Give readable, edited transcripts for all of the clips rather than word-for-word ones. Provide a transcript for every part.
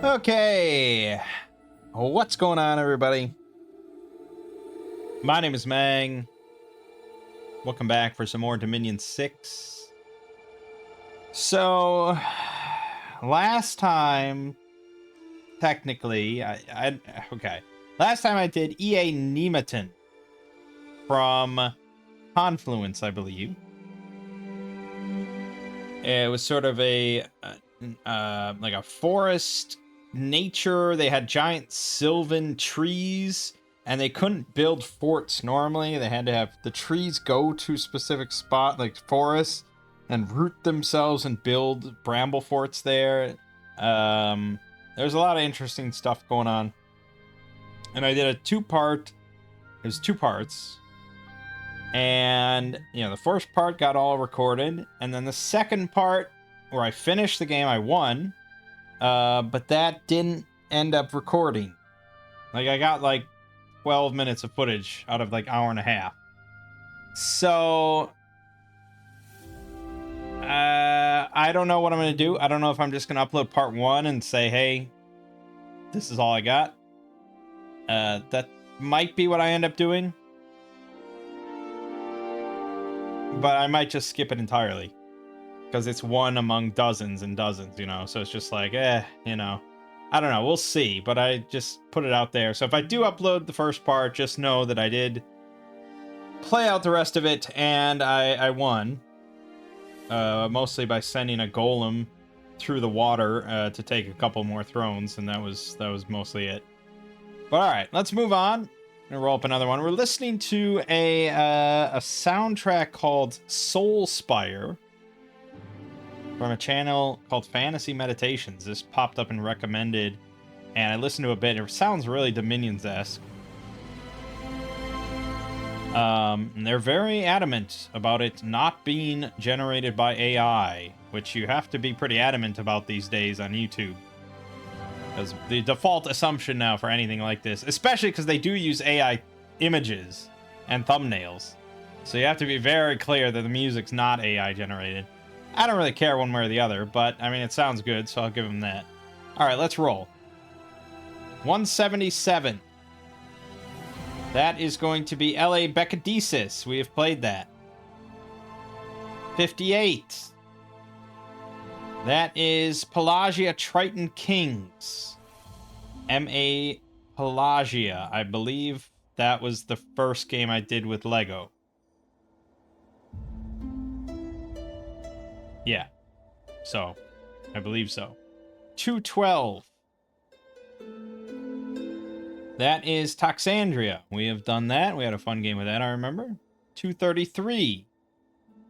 Okay, what's going on, everybody? My name is Mangg. Welcome back for some more Dominion 6. So, last time, technically, okay. Last time I did EA Nemeton from Confluence, I believe. It was sort of like a forest nature. They had giant sylvan trees, and they couldn't build forts normally. They had to have the trees go to specific spot, like forests, and root themselves and build bramble forts there. There's a lot of interesting stuff going on. And I did a two-part. There's two parts. And, the first part got all recorded. And then the second part, where I finished the game, I won. But that didn't end up recording. Like, I got, 12 minutes of footage out of, hour and a half. So, I don't know what I'm going to do. I don't know if I'm just going to upload part one and say, hey, this is all I got. That might be what I end up doing. But I might just skip it entirely. Because it's one among dozens and dozens, so it's just like, I don't know, we'll see, but I just put it out there. So if I do upload the first part, just know that I did play out the rest of it, and I won, mostly by sending a golem through the water to take a couple more thrones, and that was mostly it. But alright, let's move on and roll up another one. We're listening to a soundtrack called Soulspire, from a channel called Fantasy Meditations. This popped up and recommended, and I listened to a bit. It sounds really Dominions-esque. And they're very adamant about it not being generated by AI, which you have to be pretty adamant about these days on YouTube. Because the default assumption now for anything like this, especially because they do use AI images and thumbnails, so you have to be very clear that the music's not AI generated. I don't really care one way or the other, but, I mean, it sounds good, so I'll give him that. Alright, let's roll. 177. That is going to be LA Beccadesis. We have played that. 58. That is Pelagia Triton Kings. M.A. Pelagia. I believe that was the first game I did with Lego. Yeah, so, I believe so. 212. That is Toxandria. We have done that. We had a fun game with that, I remember. 233.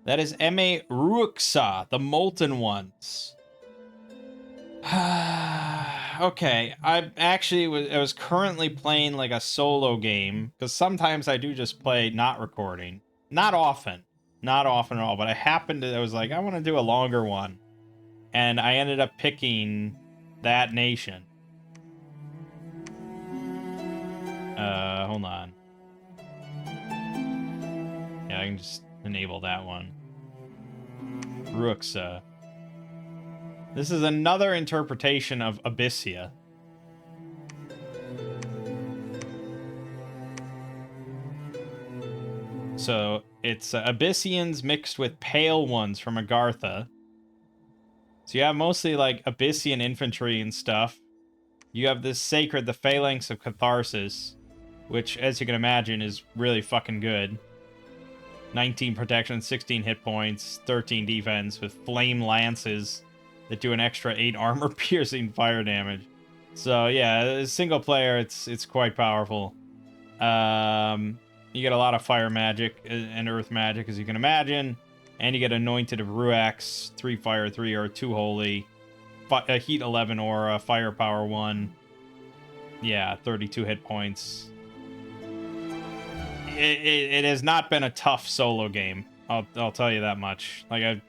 That is M.A. Ruxa, the Molten Ones. Okay, I was currently playing like a solo game, because sometimes I do just play not recording. Not often. Not often at all, but I was like, I want to do a longer one. And I ended up picking that nation. Hold on. Yeah, I can just enable that one. Ruxa. This is another interpretation of Abyssia. So, it's Abyssians mixed with Pale Ones from Agartha. So you have mostly, Abyssian infantry and stuff. You have this Sacred, the Phalanx of Catharsis, which, as you can imagine, is really fucking good. 19 protection, 16 hit points, 13 defense, with Flame Lances that do an extra 8 armor-piercing fire damage. So, yeah, single player, it's quite powerful. You get a lot of fire magic and earth magic, as you can imagine. And you get Anointed of Ruax, 3 fire, 3 or 2 holy. A heat 11 aura, firepower 1. Yeah, 32 hit points. It has not been a tough solo game. I'll tell you that much. I'm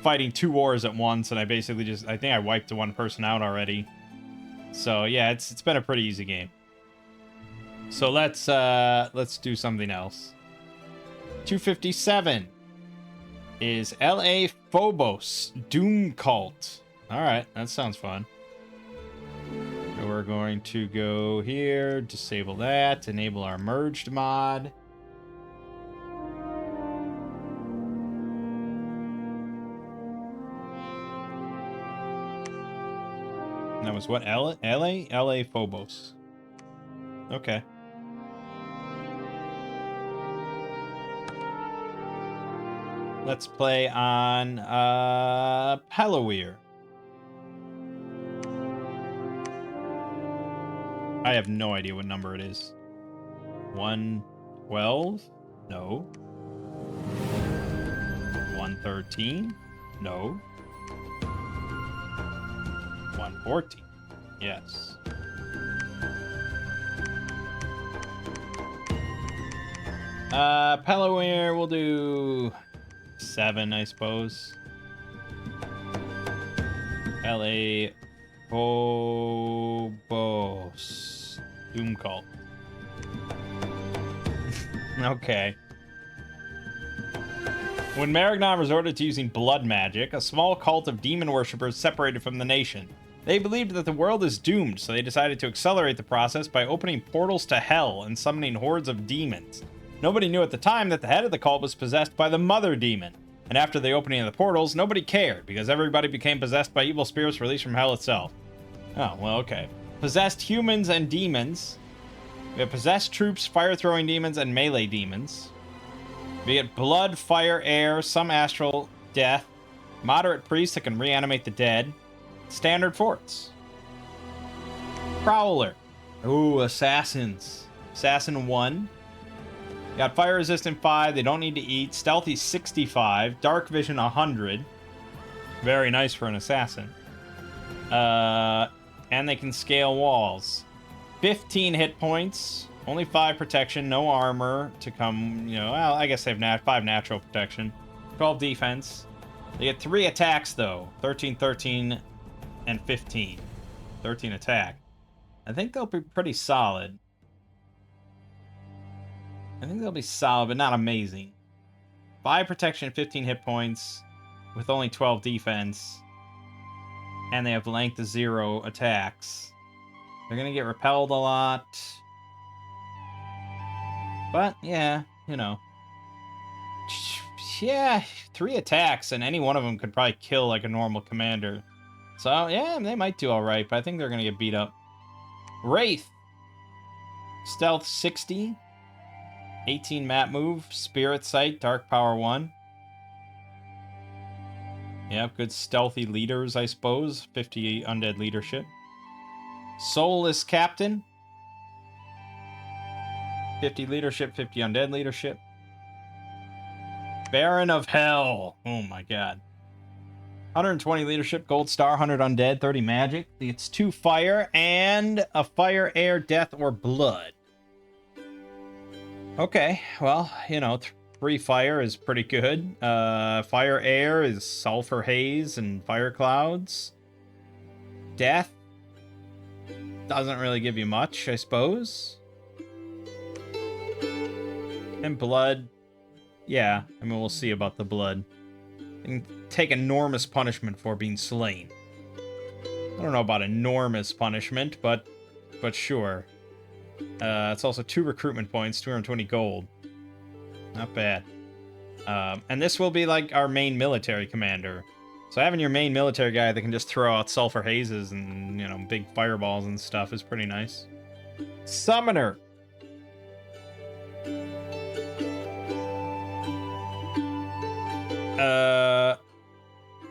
fighting 2 wars at once, and I basically I think I wiped one person out already. So yeah, it's been a pretty easy game. So let's do something else. 257 is LA Phobos Doom Cult. All right, that sounds fun. we're going to go here, disable that, enable our merged mod. That was what? LA Phobos. Okay. Let's play on Pelawir. I have no idea what number it is. 112? No. 113? No. 114? Yes. Pelawir, we'll do 7, I suppose. LA Phobos. Doom Cult. Okay. When Maragnon resorted to using blood magic, a small cult of demon worshippers separated from the nation. They believed that the world is doomed, so they decided to accelerate the process by opening portals to hell and summoning hordes of demons. Nobody knew at the time that the head of the cult was possessed by the mother demon. And after the opening of the portals, nobody cared, because everybody became possessed by evil spirits released from hell itself. Oh, well, okay. Possessed humans and demons. We have possessed troops, fire-throwing demons, and melee demons. We get blood, fire, air, some astral, death, moderate priests that can reanimate the dead, standard forts. Prowler. Ooh, assassins. Assassin 1. Got fire resistant 5, they don't need to eat. Stealthy 65, dark vision 100. Very nice for an assassin. And they can scale walls. 15 hit points, only 5 protection, no armor to come, you know, well, I guess they have 5 natural protection. 12 defense. They get 3 attacks though. 13, 13, and 15. 13 attack. I think they'll be pretty solid. I think they'll be solid, but not amazing. 5 protection, 15 hit points, with only 12 defense. And they have length of 0 attacks. They're gonna get repelled a lot. But, yeah, you know. Yeah, 3 attacks, and any one of them could probably kill, like, a normal commander. So, yeah, they might do alright, but I think they're gonna get beat up. Wraith. Stealth 60. 18 map move, Spirit Sight, Dark Power 1. Yep, good stealthy leaders, I suppose. 50 undead leadership. Soulless Captain. 50 leadership, 50 undead leadership. Baron of Hell. Oh my god. 120 leadership, gold star, 100 undead, 30 magic. It's 2 fire and a fire, air, death, or blood. Okay, well, you know, 3 fire is pretty good. Fire air is sulfur haze and fire clouds. Death doesn't really give you much, I suppose. And blood, yeah, I mean, we'll see about the blood. You can take enormous punishment for being slain. I don't know about enormous punishment, but sure. It's also 2 recruitment points, 220 gold. Not bad. And this will be like our main military commander. So having your main military guy that can just throw out sulfur hazes and, you know, big fireballs and stuff is pretty nice. Summoner.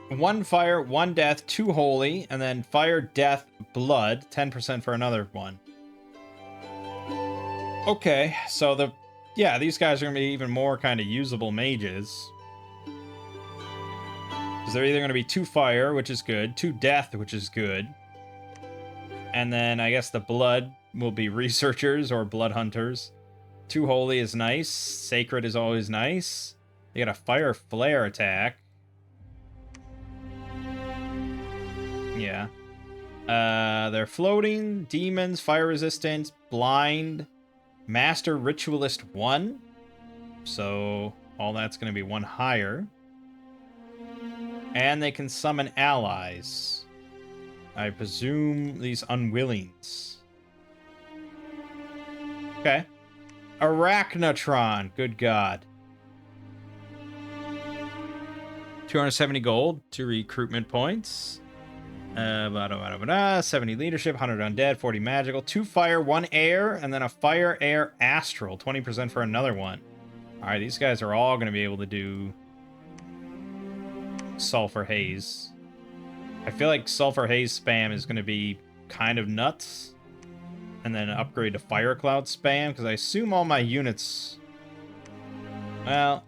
One fire, 1 death, 2 holy, and then fire, death, blood, 10% for another one. Okay, so these guys are going to be even more kind of usable mages. Because they're either going to be 2 fire, which is good, 2 death, which is good. And then I guess the blood will be researchers or blood hunters. 2 holy is nice. Sacred is always nice. They got a fire flare attack. Yeah. They're floating, demons, fire resistant, blind, master ritualist 1. So all that's going to be 1 higher. And they can summon allies. I presume these unwillings. Okay. Arachnotron. Good God. 270 gold, 2 recruitment points. 70 leadership, 100 undead, 40 magical, 2 fire, 1 air, and then a fire, air, astral. 20% for another one. Alright, these guys are all going to be able to do sulfur haze. I feel like sulfur haze spam is going to be kind of nuts. And then upgrade to fire cloud spam, because I assume all my units... Well,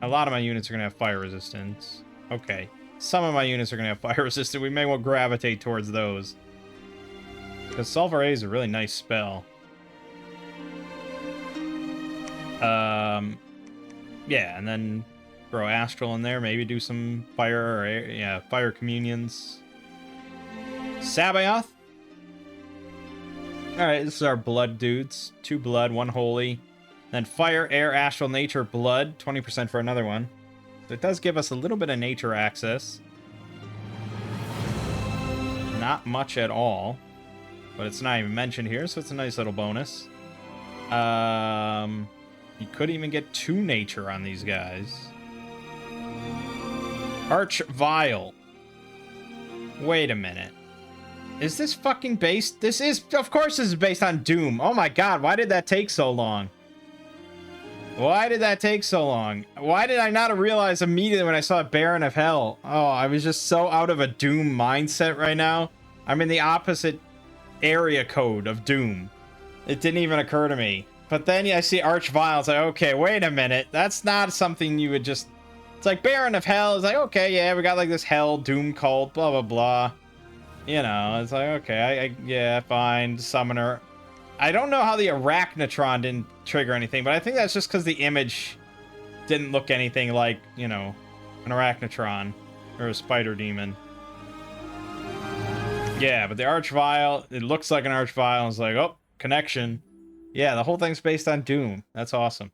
a lot of my units are going to have fire resistance. Okay. Some of my units are going to have fire resistance. We may well gravitate towards those. Because sulfur haze is a really nice spell. Yeah, and then throw astral in there. Maybe do some fire or air, yeah, fire communions. Sabaoth. Alright, this is our blood dudes. 2 blood, 1 holy. Then fire, air, astral, nature, blood. 20% for another one. So it does give us a little bit of nature access. Not much at all. But it's not even mentioned here, so it's a nice little bonus. You could even get 2 nature on these guys. Arch Vial. Wait a minute. Is this fucking based? This is, of course this is based on Doom. Oh my god, why did that take so long? Why did that take so long? Why did I not realize immediately when I saw Baron of Hell? Oh, I was just so out of a Doom mindset right now. I'm in the opposite area code of Doom. It didn't even occur to me. But then I see Arch Vial, it's like, okay, wait a minute. That's not something you would just... It's like Baron of Hell. It's like, okay, yeah, we got like this Hell Doom cult, blah, blah, blah. You know, it's like, okay, yeah, fine, Summoner. I don't know how the Arachnotron didn't trigger anything, but I think that's just because the image didn't look anything like, you know, an Arachnotron or a Spider Demon. Yeah, but the Arch Vial, it looks like an Arch Vial, and it's like, oh, connection. Yeah, the whole thing's based on Doom. That's awesome.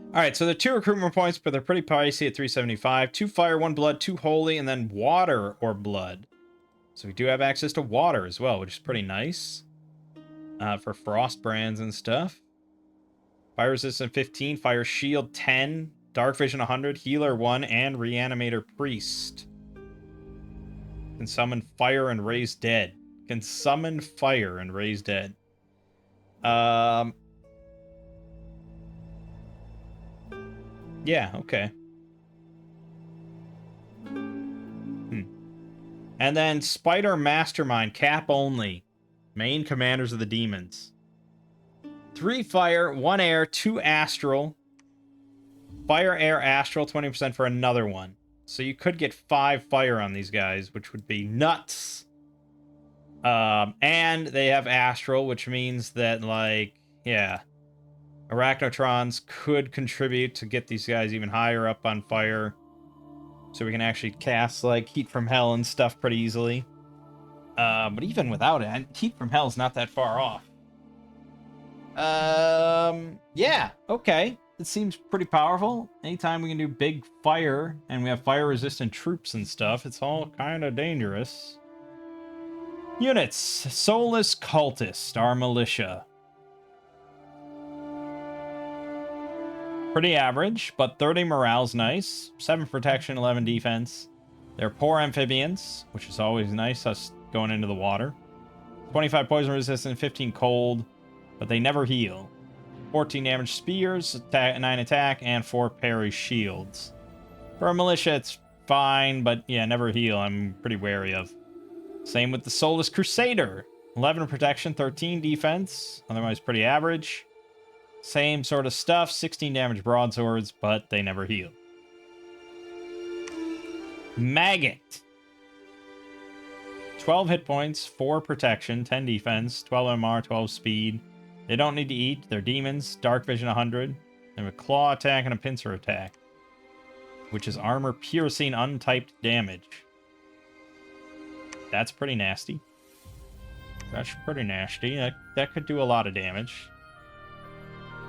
Alright, so they're 2 recruitment points, but they're pretty pricey at 375. 2 fire, 1 blood, 2 holy, and then water or blood. So we do have access to water as well, which is pretty nice. For frost brands and stuff. Fire resistance 15, fire shield 10, dark vision 100, healer 1, and reanimator priest. Can summon fire and raise dead. Can summon fire and raise dead. Yeah, okay. And then Spider Mastermind, cap only. Main commanders of the demons. 3 fire, 1 air, 2 astral. Fire, air, astral, 20% for another one. So you could get 5 fire on these guys, which would be nuts. And they have astral, which means that, like, yeah. Arachnotrons could contribute to get these guys even higher up on fire. So we can actually cast, like, Heat from Hell and stuff pretty easily. But even without it, Heat from Hell is not that far off. Yeah, okay. It seems pretty powerful. Anytime we can do big fire, and we have fire-resistant troops and stuff, it's all kind of dangerous. Units. Soulless Cultist, our militia. Pretty average, but 30 morale's nice. 7 protection, 11 defense. They're poor amphibians, which is always nice, us going into the water. 25 poison resistance, 15 cold, but they never heal. 14 damage spears, 9 attack, and 4 parry shields. For a militia, it's fine, but yeah, never heal. I'm pretty wary of. Same with the Soulless Crusader. 11 protection, 13 defense, otherwise pretty average. Same sort of stuff, 16 damage broadswords, but they never heal. Maggot. 12 hit points, 4 protection, 10 defense, 12 MR, 12 speed. They don't need to eat. They're demons. Dark vision 100. They have a claw attack and a pincer attack, which is armor piercing untyped damage. That's pretty nasty. That's pretty nasty. That could do a lot of damage.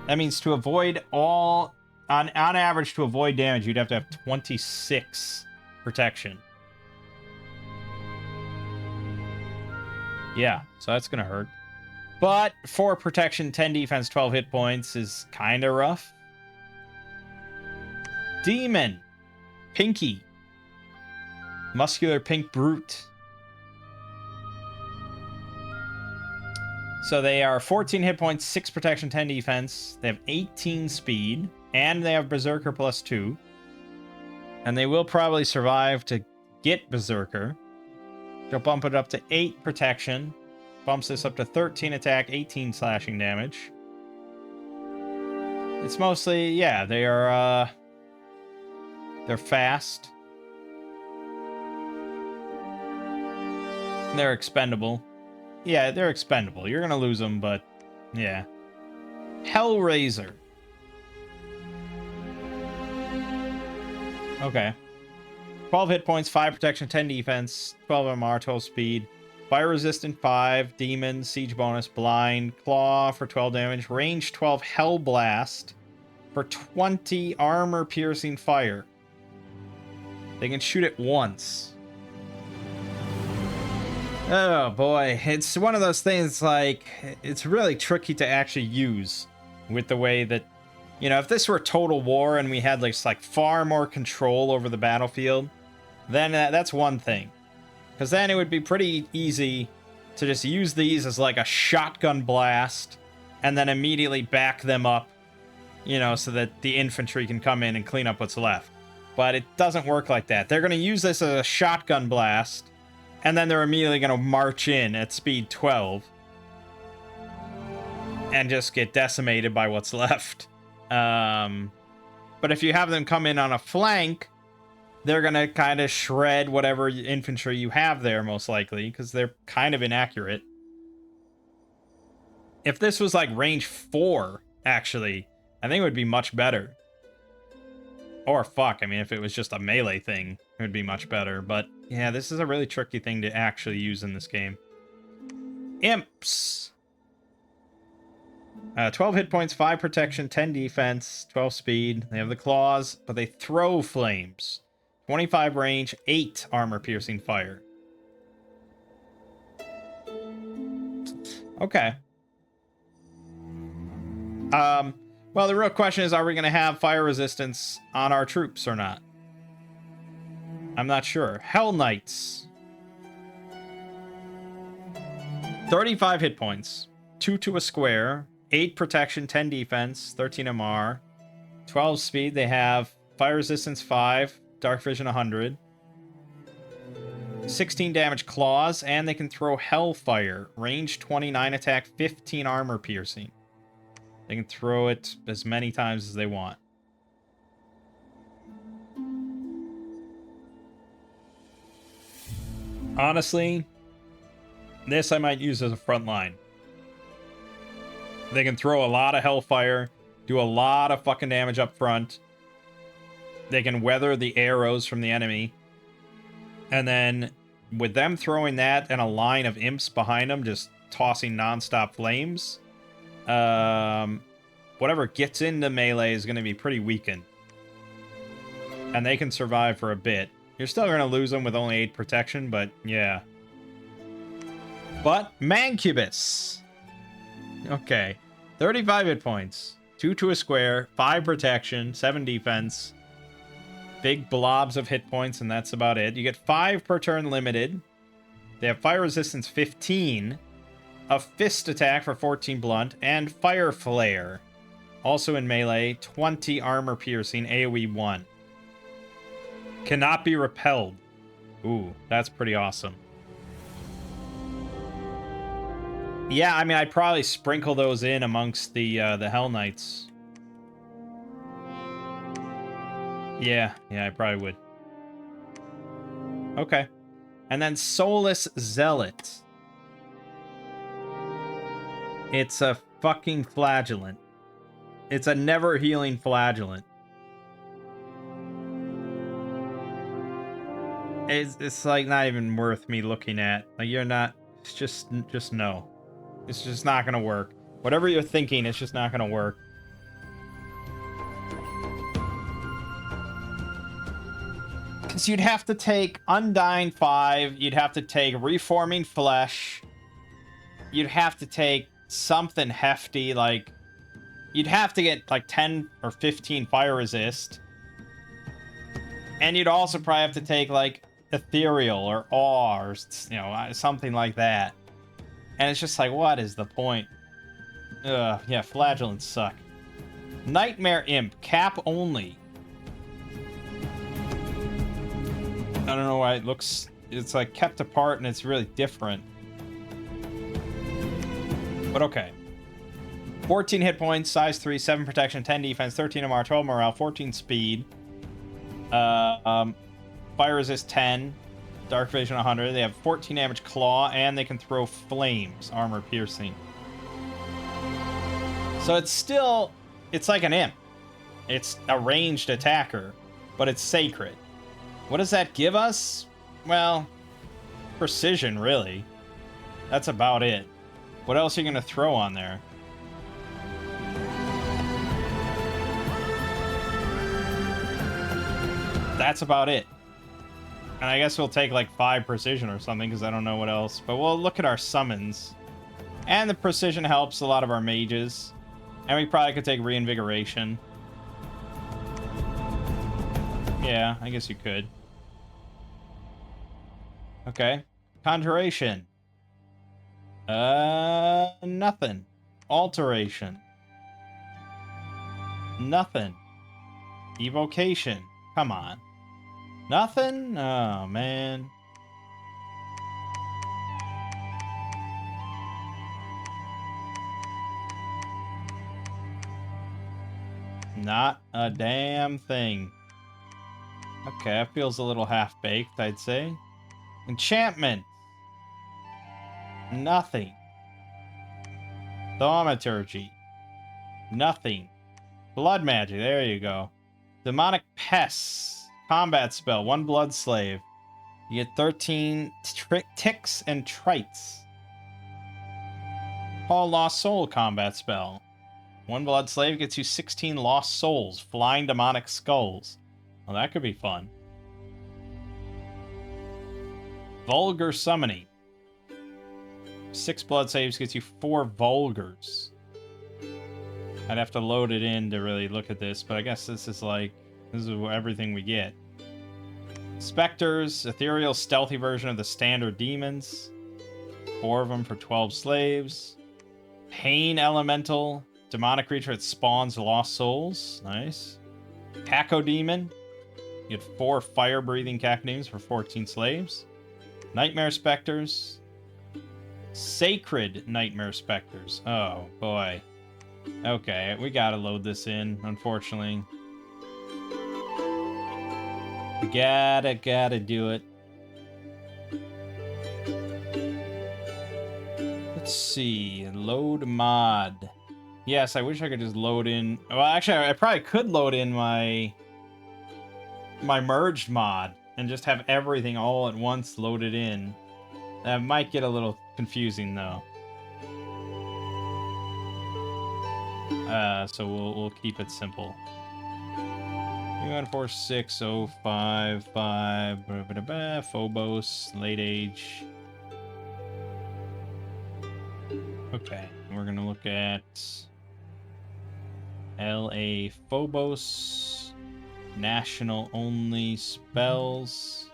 That means to avoid all... On average, to avoid damage, you'd have to have 26 protection. Yeah, so that's gonna hurt. But 4 protection, 10 defense, 12 hit points is kind of rough. Demon. Pinky. Muscular pink brute. So they are 14 hit points, 6 protection, 10 defense. They have 18 speed, and they have Berserker +2. And they will probably survive to get Berserker. They'll bump it up to 8 protection. Bumps this up to 13 attack, 18 slashing damage. It's mostly, yeah, they're fast. They're expendable. Yeah, they're expendable. You're gonna lose them, but yeah. Hellraiser. Okay. 12 hit points, 5 protection, 10 defense, 12 MR, 12 speed. Fire resistant 5, demon, siege bonus, blind, claw for 12 damage, range 12, hell blast for 20 armor piercing fire. They can shoot it once. Oh boy, it's one of those things like it's really tricky to actually use with the way that, you know, if this were Total War and we had like far more control over the battlefield, then that's one thing. Because then it would be pretty easy to just use these as like a shotgun blast and then immediately back them up, you know, so that the infantry can come in and clean up what's left. But it doesn't work like that. They're going to use this as a shotgun blast, and then they're immediately going to march in at speed 12 and just get decimated by what's left. But if you have them come in on a flank, they're going to kind of shred whatever infantry you have there, most likely, because they're kind of inaccurate. If this was like range 4, actually, I think it would be much better. Or fuck, I mean, if it was just a melee thing, it would be much better. But yeah, this is a really tricky thing to actually use in this game. Imps. 12 hit points, 5 protection, 10 defense, 12 speed. They have the claws, but they throw flames. 25 range, 8 armor piercing fire. Okay. Well, the real question is, are we going to have fire resistance on our troops or not? I'm not sure. Hell Knights. 35 hit points. 2 to a square. 8 protection, 10 defense, 13 MR. 12 speed. They have fire resistance 5. Dark vision 100. 16 damage claws. And they can throw hellfire. Range 29 attack, 15 armor piercing. They can throw it as many times as they want. Honestly, this I might use as a front line. They can throw a lot of hellfire, do a lot of fucking damage up front. They can weather the arrows from the enemy. And then with them throwing that and a line of imps behind them just tossing non-stop flames, whatever gets into melee is going to be pretty weakened. And they can survive for a bit. You're still going to lose them with only 8 protection, but yeah. But Mancubus. Okay. 35 hit points. 2 to a square. 5 protection. 7 defense. Big blobs of hit points, and that's about it. You get 5 per turn limited. They have fire resistance 15. A fist attack for 14 blunt. And fire flare. Also in melee. 20 armor piercing. AoE 1. Cannot be repelled. Ooh, that's pretty awesome. Yeah, I mean, I'd probably sprinkle those in amongst the Hell Knights. Yeah, I probably would. Okay. And then Soulless Zealot. It's a fucking flagellant. It's a never healing flagellant. It's like not even worth me looking at. Like, you're not, it's just no. It's just not gonna work. Whatever you're thinking, it's just not gonna work. Because you'd have to take Undying 5, you'd have to take Reforming Flesh, you'd have to take something hefty, like you'd have to get like 10 or 15 fire resist. And you'd also probably have to take like ethereal or awe or, you know, something like that. And it's just like, what is the point? Ugh, yeah, flagellants suck. Nightmare Imp, cap only. I don't know why it looks, it's like kept apart and it's really different. But okay. 14 hit points, size 3, 7 protection, 10 defense, 13 MR, 12 morale, 14 speed. Fire resist 10, dark vision 100. They have 14 damage claw, and they can throw flames, armor piercing. So it's still, it's like an imp. It's a ranged attacker, but it's sacred. What does that give us? Well, precision, really. That's about it. What else are you going to throw on there? That's about it. And I guess we'll take like 5 precision or something, because I don't know what else. But we'll look at our summons. And the precision helps a lot of our mages. And we probably could take reinvigoration. Yeah, I guess you could. Okay. Conjuration. Nothing. Alteration. Nothing. Evocation. Come on. Nothing? Oh, man. Not a damn thing. Okay, that feels a little half-baked, I'd say. Enchantment. Nothing. Thaumaturgy. Nothing. Blood magic, there you go. Demonic pests. Combat spell, 1 blood slave. You get 13 ticks and trites. Call Lost Soul combat spell. 1 blood slave gets you 16 lost souls, flying demonic skulls. Well, that could be fun. Vulgar summoning. 6 blood saves gets you 4 vulgars. I'd have to load it in to really look at this, but I guess this is everything we get. Specters, ethereal stealthy version of the standard demons. 4 of them for 12 slaves. Pain elemental, demonic creature that spawns lost souls. Nice. Cacodemon. You get 4 fire-breathing cacodemons for 14 slaves. Nightmare specters. Sacred nightmare specters. Oh, boy. Okay, we gotta load this in, unfortunately. We gotta do it. Let's see. Load mod. Yes, I wish I could just load in... Well, actually, I probably could load in my merged mod and just have everything all at once loaded in. That might get a little confusing, though. So we'll keep it simple. 14605 Phobos, late age. Okay, we're gonna look at LA Phobos, national only spells.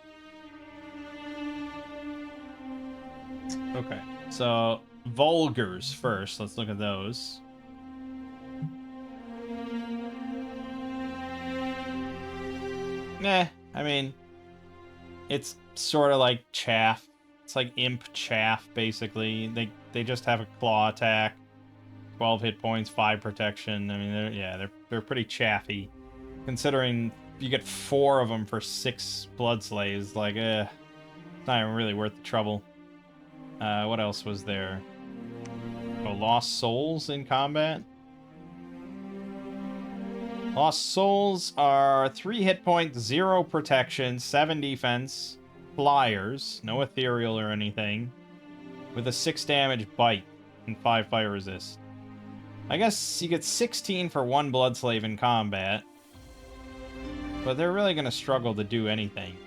Okay, so vulgars first. Let's look at those. I mean, it's sort of like chaff. It's like imp chaff, basically. They just have a claw attack, 12 hit points, 5 protection. I mean, they're pretty chaffy, considering you get 4 of them for 6 blood slaves. Like, it's not even really worth the trouble. What else was there? Oh, lost souls in combat. Lost souls are 3 hit points, 0 protection, 7 defense, flyers, no ethereal or anything, with a 6 damage bite and 5 fire resist. I guess you get 16 for 1 blood slave in combat, but they're really going to struggle to do anything.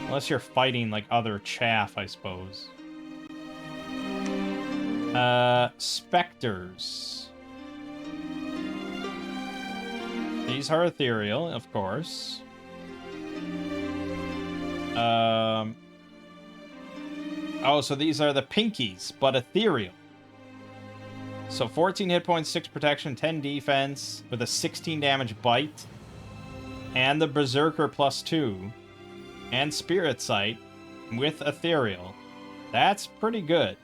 Unless you're fighting like other chaff, I suppose. Specters. These are ethereal, of course. Oh, so these are the pinkies, but ethereal. So 14 hit points, 6 protection, 10 defense, with a 16 damage bite. And the Berserker +2. And Spirit Sight with ethereal. That's pretty good.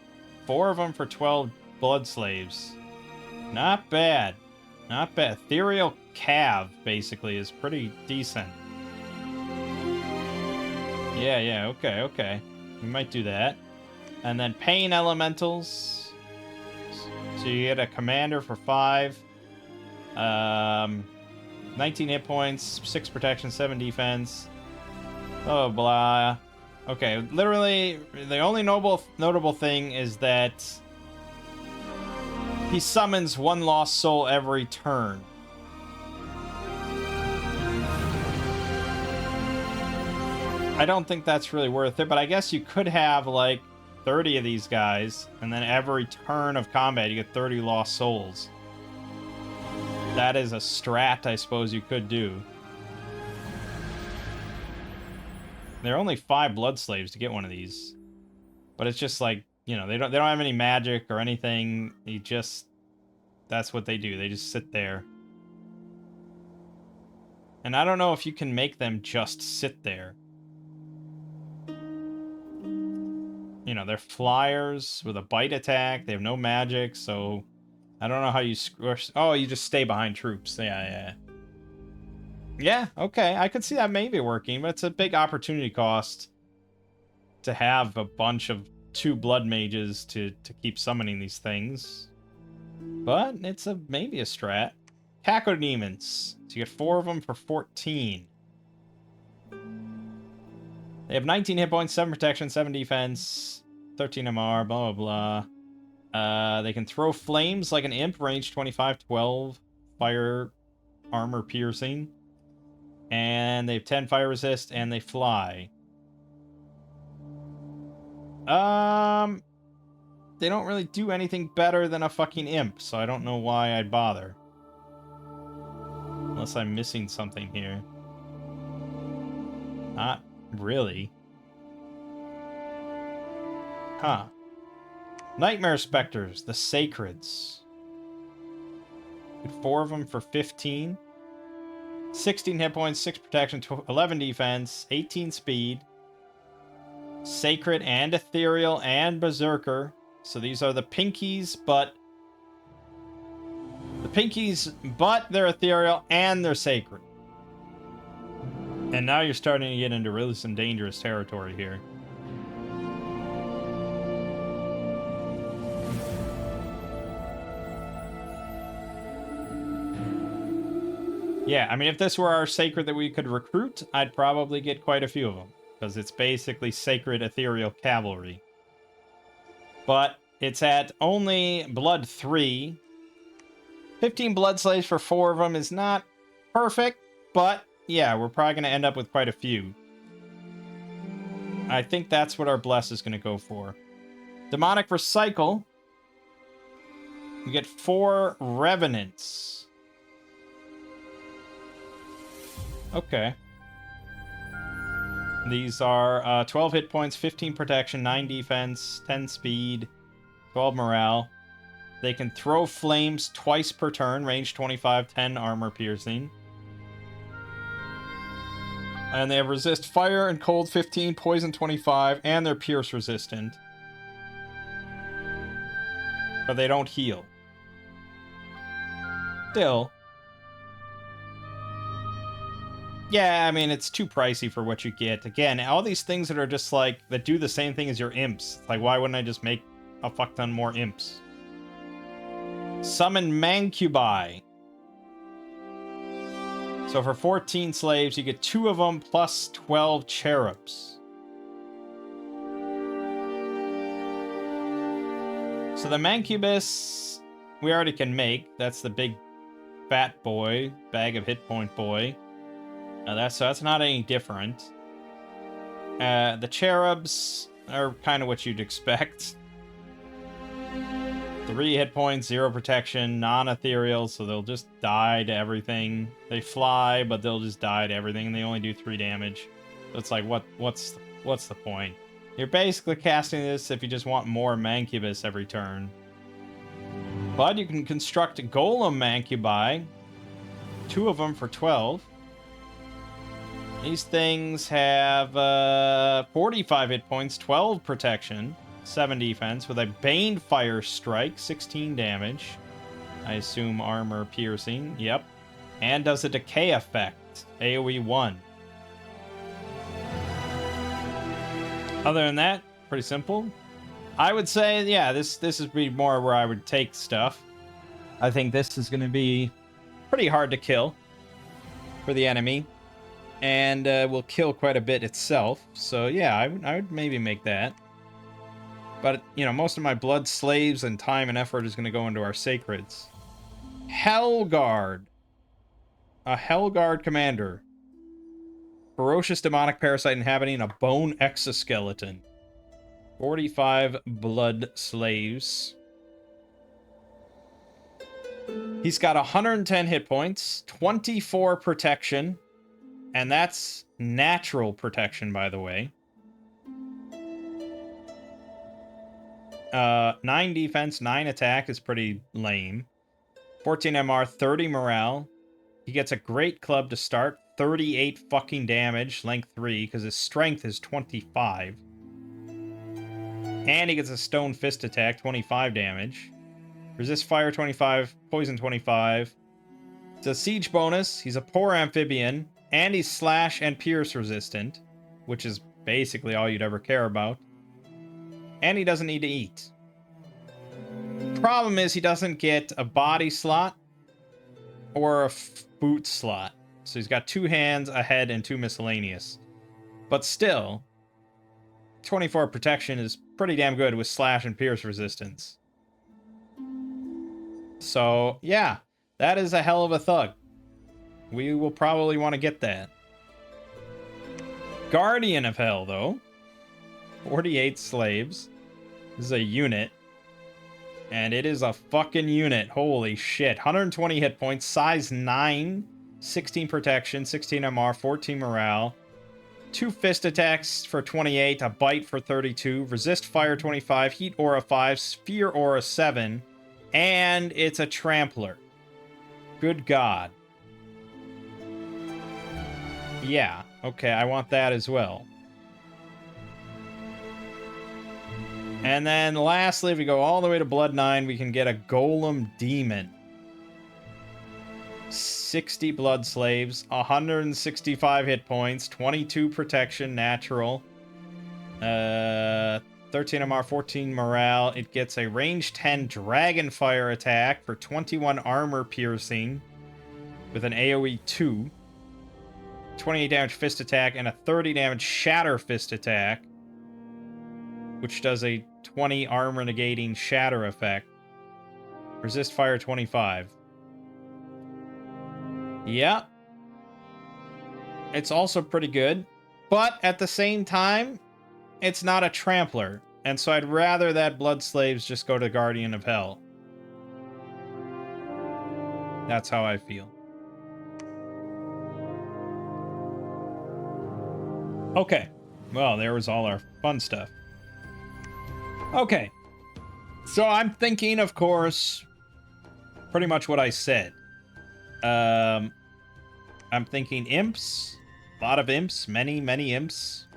4 of them for 12 Blood Slaves. Not bad. Not bad. Ethereal Cav, basically, is pretty decent. Yeah, okay. We might do that. And then Pain Elementals. So you get a Commander for 5. 19 hit points, 6 protection, 7 defense. Oh, blah. Okay, literally, the only notable thing is that he summons 1 lost soul every turn. I don't think that's really worth it, but I guess you could have, like, 30 of these guys, and then every turn of combat you get 30 lost souls. That is a strat I suppose you could do. There are only 5 blood slaves to get one of these. But it's just like, you know, they don't have any magic or anything. That's what they do. They just sit there. And I don't know if you can make them just sit there. You know, they're flyers with a bite attack. They have no magic, so I don't know how you squish. Oh, you just stay behind troops. Yeah. Yeah, okay. I could see that maybe working, but it's a big opportunity cost to have a bunch of 2 blood mages to keep summoning these things. But it's maybe a strat. Cacodemons. So you get 4 of them for 14. They have 19 hit points, 7 protection, 7 defense, 13 MR, blah, blah, blah. They can throw flames like an imp, range 25, 12, fire, armor piercing. And they have 10 fire resist, and they fly. They don't really do anything better than a fucking imp, so I don't know why I'd bother. Unless I'm missing something here. Not really. Huh. Nightmare Specters, the Sacreds. Get 4 of them for 15. 16 hit points, 6 protection, 11 defense, 18 speed. Sacred and Ethereal and Berserker. So these are the pinkies, but... they're ethereal and they're sacred. And now you're starting to get into really some dangerous territory here. Yeah, I mean, if this were our sacred that we could recruit, I'd probably get quite a few of them. Because it's basically sacred ethereal cavalry. But it's at only blood 3. 15 blood slaves for 4 of them is not perfect, but yeah, we're probably going to end up with quite a few. I think that's what our bless is going to go for. Demonic Recycle. We get 4 Revenants. Okay. These are 12 hit points, 15 protection, 9 defense, 10 speed, 12 morale. They can throw flames twice per turn, range 25, 10 armor piercing. And they have resist fire and cold 15, poison 25, and they're pierce resistant. But they don't heal. Still. Yeah, I mean, it's too pricey for what you get. Again, all these things that are just like, that do the same thing as your imps. Like, why wouldn't I just make a fuck ton more imps? Summon Mangg. So for 14 slaves, you get 2 of them plus 12 cherubs. So the Mancubus, we already can make. That's the big fat boy, bag of hit point boy. That's not any different. The cherubs are kind of what you'd expect. 3 hit points, 0 protection, non-ethereal, so they'll just die to everything. They fly, but they'll just die to everything, and they only do 3 damage. So it's like, what's the point? You're basically casting this if you just want more Mancubus every turn. But you can construct Golem Mancubi, 2 of them for 12. These things have 45 hit points, 12 protection, 7 defense, with a Bane Fire Strike, 16 damage. I assume armor piercing, yep. And does a decay effect, AoE 1. Other than that, pretty simple. I would say, yeah, this would be more where I would take stuff. I think this is going to be pretty hard to kill for the enemy, and will kill quite a bit itself. So yeah, I would maybe make that. But, you know, most of my blood slaves and time and effort is going to go into our sacreds. Hellguard. A Hellguard commander. Ferocious demonic parasite inhabiting a bone exoskeleton. 45 blood slaves. He's got 110 hit points, 24 protection, and that's natural protection, by the way. 9 defense, 9 attack is pretty lame. 14 MR, 30 morale. He gets a great club to start, 38 fucking damage, length 3, because his strength is 25. And he gets a stone fist attack, 25 damage. Resist fire 25, poison 25. It's a siege bonus. He's a poor amphibian, and he's slash and pierce resistant, which is basically all you'd ever care about. And he doesn't need to eat. Problem is he doesn't get a body slot or a boot slot. So he's got 2 hands, a head, and 2 miscellaneous. But still, 24 protection is pretty damn good with slash and pierce resistance. So, yeah, that is a hell of a thug. We will probably want to get that. Guardian of Hell, though. 48 slaves. This is a unit. And it is a fucking unit. Holy shit. 120 hit points, size 9, 16 protection, 16 MR, 14 morale. 2 fist attacks for 28, a bite for 32, resist fire 25, heat aura 5, sphere aura 7, and it's a trampler. Good God. Yeah, okay, I want that as well. And then lastly, if we go all the way to Blood 9, we can get a Golem Demon. 60 blood slaves, 165 hit points, 22 protection, natural, 13 MR, 14 morale. It gets a range 10 dragon fire attack for 21 armor piercing with an AoE 2, 28 damage fist attack, and a 30 damage shatter fist attack, which does a 20 armor negating shatter effect. Resist fire 25. Yeah. It's also pretty good. But at the same time, it's not a trampler. And so I'd rather that Blood Slaves just go to Guardian of Hell. That's how I feel. Okay. Well, there was all our fun stuff. Okay. So I'm thinking, of course, pretty much what I said. I'm thinking imps, a lot of imps, many imps,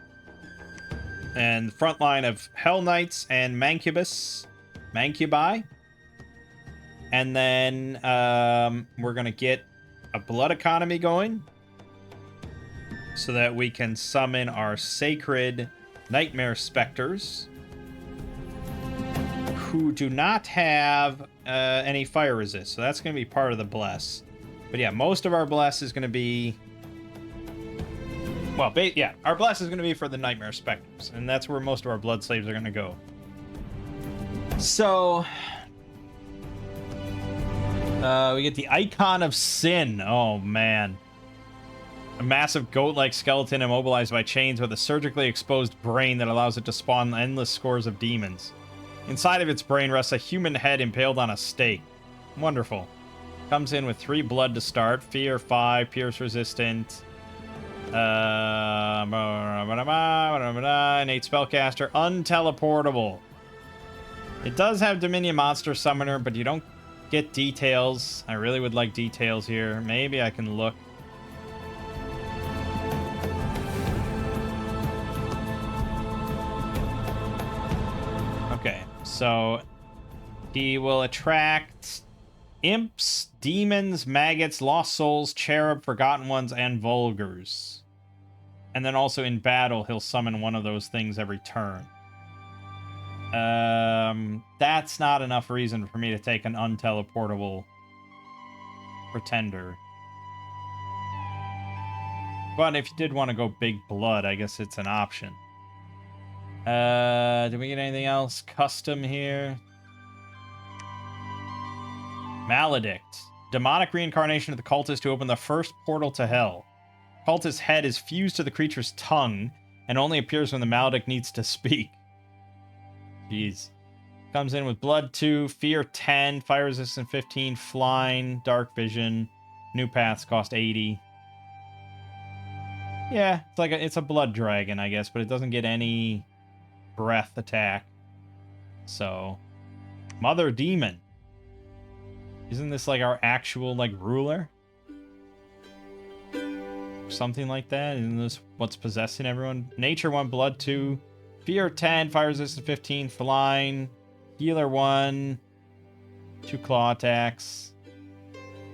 and front line of Hell Knights and Mancubi, and then we're gonna get a blood economy going, so that we can summon our sacred nightmare specters, who do not have any fire resist, so that's gonna be part of the bless. But yeah, most of our bless is going to be... Well, yeah, our bless is going to be for the Nightmare Specters, and that's where most of our Blood Slaves are going to go. So... we get the Icon of Sin. Oh, man. A massive goat-like skeleton immobilized by chains with a surgically exposed brain that allows it to spawn endless scores of demons. Inside of its brain rests a human head impaled on a stake. Wonderful. Comes in with 3 blood to start. Fear 5, pierce resistant. Innate spellcaster, unteleportable. It does have Dominion Monster Summoner, but you don't get details. I really would like details here. Maybe I can look. Okay, so he will attract imps, demons, maggots, lost souls, cherub, forgotten ones, and vulgars. And then also in battle, he'll summon one of those things every turn. That's not enough reason for me to take an unteleportable pretender. But if you did want to go big blood, I guess it's an option. Did we get anything else custom here? Maledict. Demonic reincarnation of the cultist to open the first portal to hell. Cultist's head is fused to the creature's tongue and only appears when the Maledict needs to speak. Jeez. Comes in with blood 2, fear 10, fire resistance 15, flying, dark vision. New paths cost 80. Yeah, it's a blood dragon, I guess, but it doesn't get any breath attack. So, Mother Demon. Isn't this like our actual like ruler? Something like that? Isn't this what's possessing everyone? Nature 1, blood 2, fear 10, fire resistance 15, flying, healer 1, 2 claw attacks.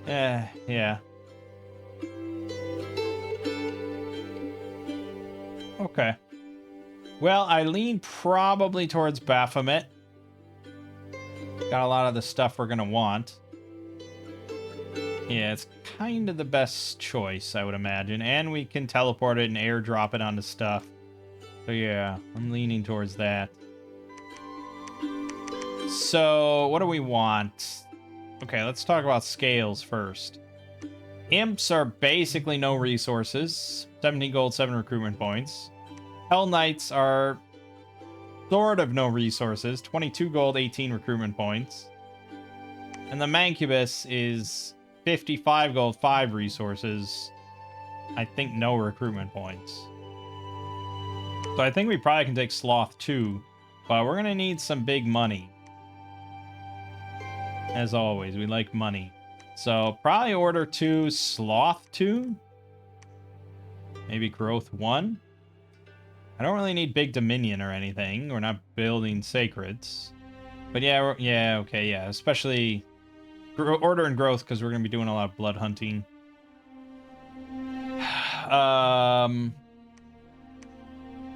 Yeah. Okay. Well, I lean probably towards Baphomet. Got a lot of the stuff we're gonna want. Yeah, it's kind of the best choice, I would imagine. And we can teleport it and airdrop it onto stuff. So yeah, I'm leaning towards that. So, what do we want? Okay, let's talk about scales first. Imps are basically no resources. 17 gold, 7 recruitment points. Hell Knights are sort of no resources. 22 gold, 18 recruitment points. And the Mancubus is 55 gold, 5 resources. I think no recruitment points. So I think we probably can take Sloth 2, but we're going to need some big money. As always, we like money. So probably order 2, Sloth 2. Maybe Growth 1. I don't really need big Dominion or anything. We're not building Sacreds. But yeah, okay, yeah. Especially order and growth, because we're going to be doing a lot of blood hunting.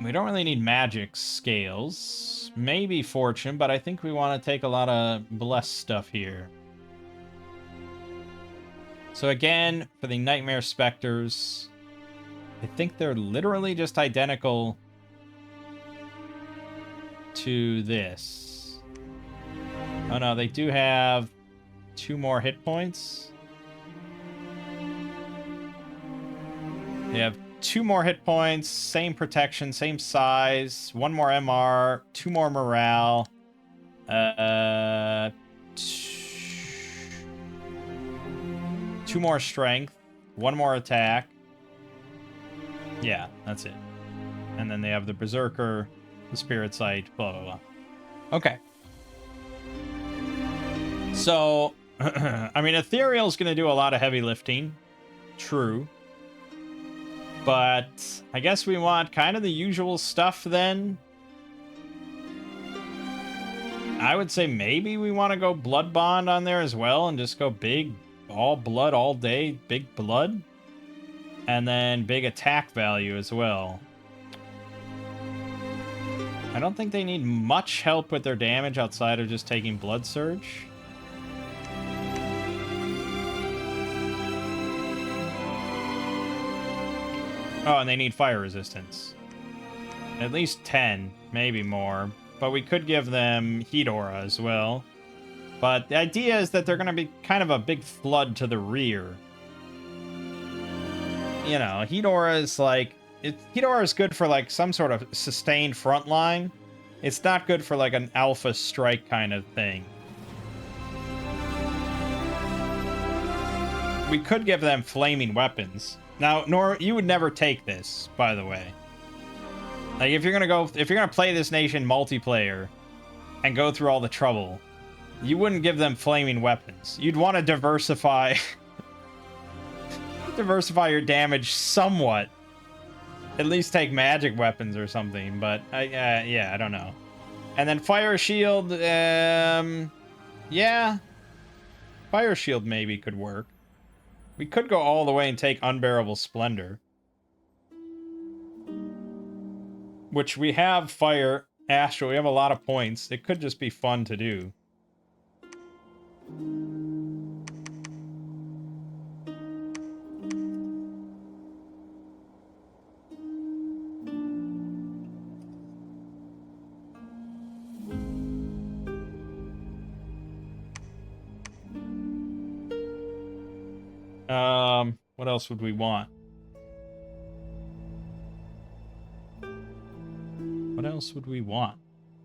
We don't really need magic scales. Maybe fortune, but I think we want to take a lot of blessed stuff here. So again, for the Nightmare Specters, I think they're literally just identical to this. Oh no, they do have 2 more hit points. They have 2 more hit points, same protection, same size, 1 more MR, 2 more morale, 2 more strength, 1 more attack. Yeah, that's it. And then they have the Berserker, the Spirit Sight, blah, blah, blah. Okay. So, I mean, Ethereal's going to do a lot of heavy lifting. True. But I guess we want kind of the usual stuff then. I would say maybe we want to go Blood Bond on there as well and just go big, all blood all day, big blood. And then big attack value as well. I don't think they need much help with their damage outside of just taking Blood Surge. Oh, and they need fire resistance. At least 10, maybe more. But we could give them Heat Aura as well. But the idea is that they're going to be kind of a big flood to the rear. You know, Heat Aura is like... Heat Aura is good for like some sort of sustained front line. It's not good for like an alpha strike kind of thing. We could give them flaming weapons. Now, you would never take this, by the way. Like, if you're gonna play this nation multiplayer and go through all the trouble, you wouldn't give them flaming weapons. You'd want to diversify your damage somewhat. At least take magic weapons or something, but yeah, I don't know. And then fire shield, yeah. Fire shield maybe could work. We could go all the way and take unbearable splendor. Which we have fire, astral, we have a lot of points. It could just be fun to do. What else would we want? What else would we want?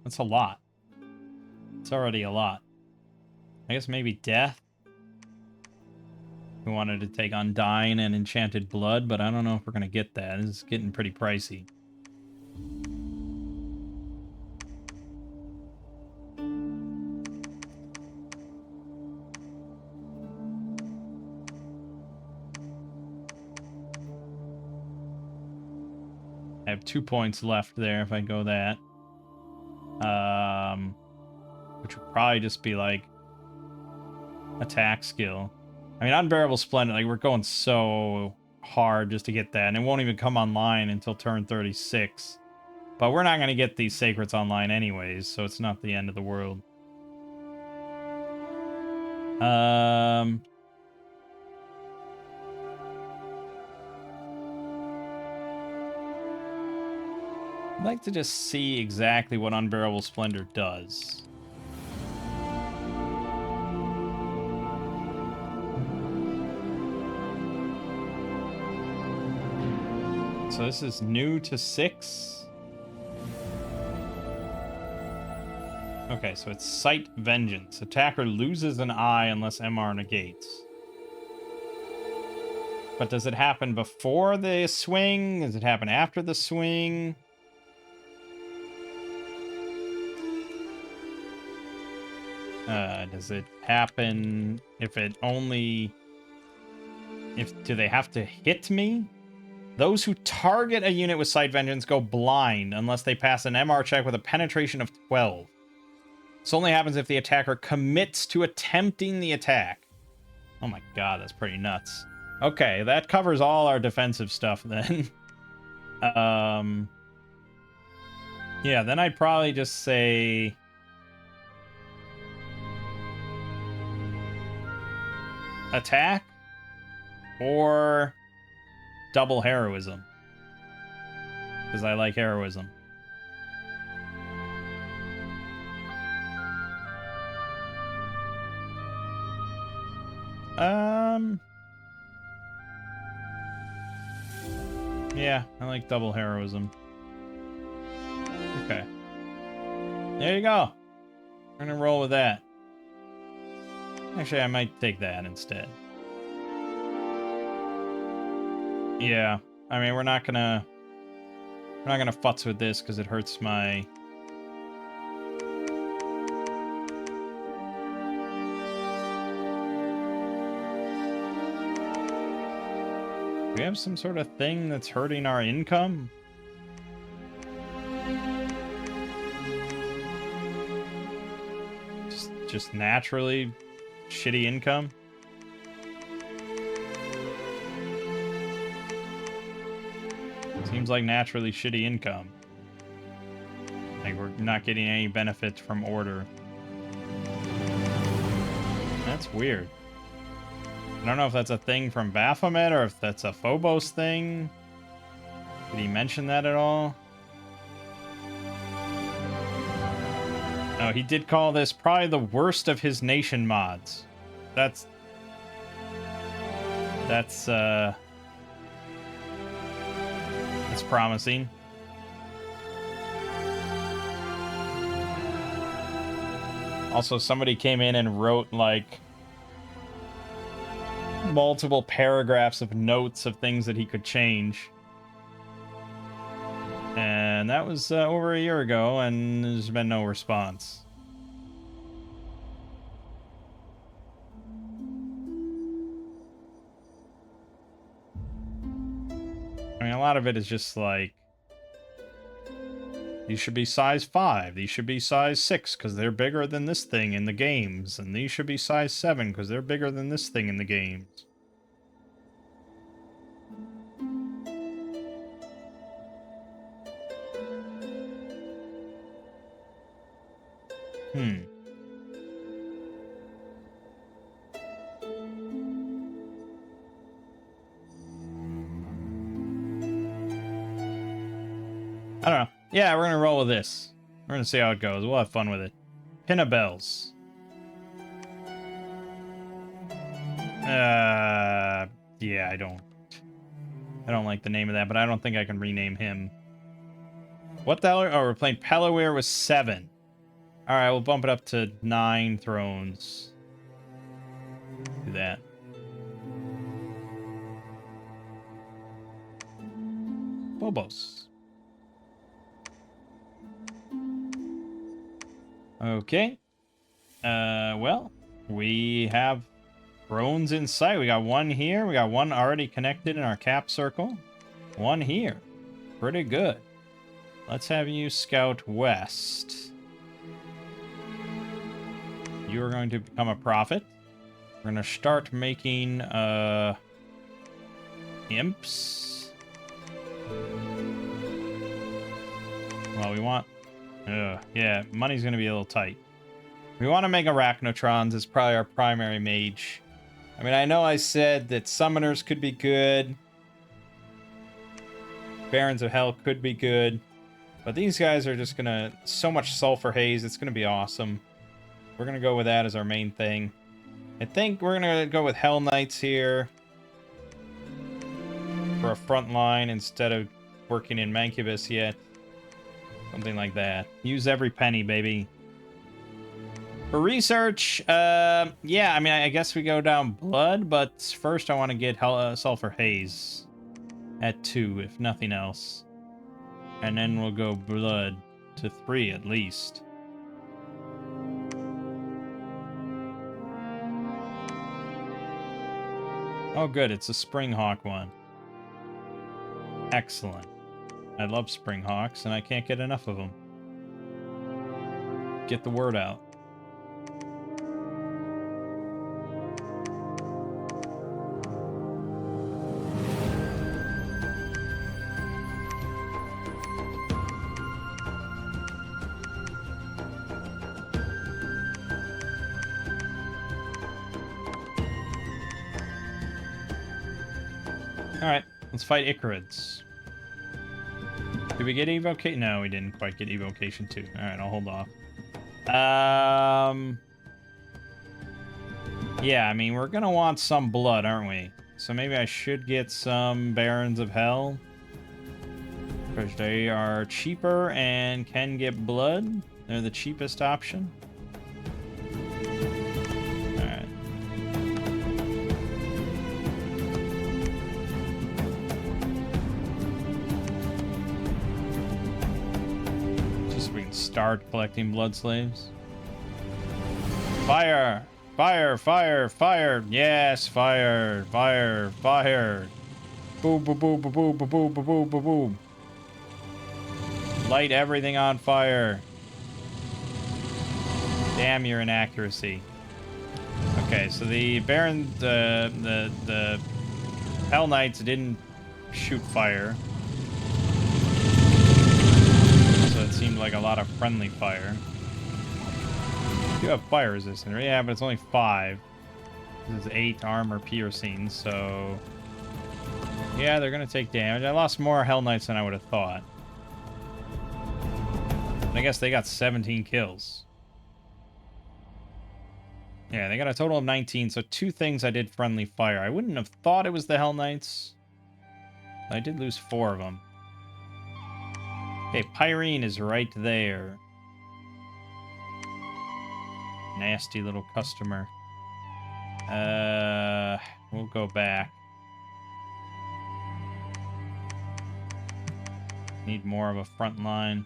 That's a lot. It's already a lot. I guess maybe death? We wanted to take Undying and Enchanted Blood, but I don't know if we're going to get that. It's getting pretty pricey. I have 2 points left there if I go that. Which would probably just be like attack skill. I mean, Unbearable Splendor, like we're going so hard just to get that, and it won't even come online until turn 36. But we're not going to get these Sacreds online anyways, so it's not the end of the world. I'd like to just see exactly what Unbearable Splendor does. So this is new to 6. Okay, so it's Sight Vengeance. Attacker loses an eye unless MR negates. But does it happen before the swing? Does it happen after the swing? Does it happen if it only... do they have to hit me? Those who target a unit with Sight Vengeance go blind unless they pass an MR check with a penetration of 12. This only happens if the attacker commits to attempting the attack. Oh my god, that's pretty nuts. Okay, that covers all our defensive stuff then. Yeah, then I'd probably just say... attack or double heroism, because I like heroism. Yeah, I like double heroism. Okay, there you go. We're gonna roll with that. Actually, I might take that instead. Yeah, I mean, we're not gonna futz with this because it hurts my... Do we have some sort of thing that's hurting our income? Just naturally shitty income? Seems like naturally shitty income. Like we're not getting any benefits from order. That's weird. I don't know if that's a thing from Baphomet or if that's a Phobos thing. Did he mention that at all? Oh, he did call this probably the worst of his nation mods. That's promising. Also, somebody came in and wrote, like, multiple paragraphs of notes of things that he could change. And that was over a year ago, and there's been no response. I mean, a lot of it is just like, these should be size 5. These should be size 6 because they're bigger than this thing in the games. And these should be size 7 because they're bigger than this thing in the games. I don't know. Yeah, we're going to roll with this. We're going to see how it goes. We'll have fun with it. Pin of bells. Yeah, I don't like the name of that, but I don't think I can rename him. What the hell? Oh, we're playing Pelaware with 7. Alright, we'll bump it up to 9 thrones. Do that. Phobos. Okay. Well, we have thrones in sight. We got one here. We got one already connected in our cap circle. One here. Pretty good. Let's have you scout west. You are going to become a prophet. We're going to start making, imps. Well, we want... yeah, money's going to be a little tight. We want to make Arachnotrons as probably our primary mage. I mean, I know I said that Summoners could be good. Barons of Hell could be good. But these guys are just going to... So much Sulfur Haze, it's going to be awesome. We're going to go with that as our main thing. I think we're going to go with Hell Knights here. For a front line instead of working in Mancubus yet. Something like that. Use every penny, baby. For research, yeah, I mean, I guess we go down Blood, but first I want to get Sulfur Haze at 2, if nothing else. And then we'll go Blood to 3 at least. Oh, good, it's a Springhawk one. Excellent. I love Springhawks, and I can't get enough of them. Get the word out. Alright, let's fight Icarids. Did we get evocation? No, we didn't quite get evocation 2. Alright, I'll hold off. Yeah, I mean, we're gonna want some blood, aren't we? So maybe I should get some Barons of Hell. Because they are cheaper and can get blood. They're the cheapest option. Alright. Just so we can start collecting blood slaves. Fire! Fire! Fire! Fire! Yes! Fire! Fire! Fire! Boom! Boom! Boom! Boom! Boom! Boom! Boom! Boom! Boom! Boom! Light everything on fire. Damn your inaccuracy. Okay, so the Baron, the Hell Knights didn't shoot fire. So it seemed like a lot of friendly fire. You have fire resistance, right? Yeah, but it's only 5. This is 8 armor piercing, so... Yeah, they're gonna take damage. I lost more Hell Knights than I would have thought. I guess they got 17 kills. Yeah, they got a total of 19, so 2 things I did friendly fire. I wouldn't have thought it was the Hell Knights. I did lose 4 of them. Okay, Pyrene is right there. Nasty little customer. We'll go back. Need more of a front line.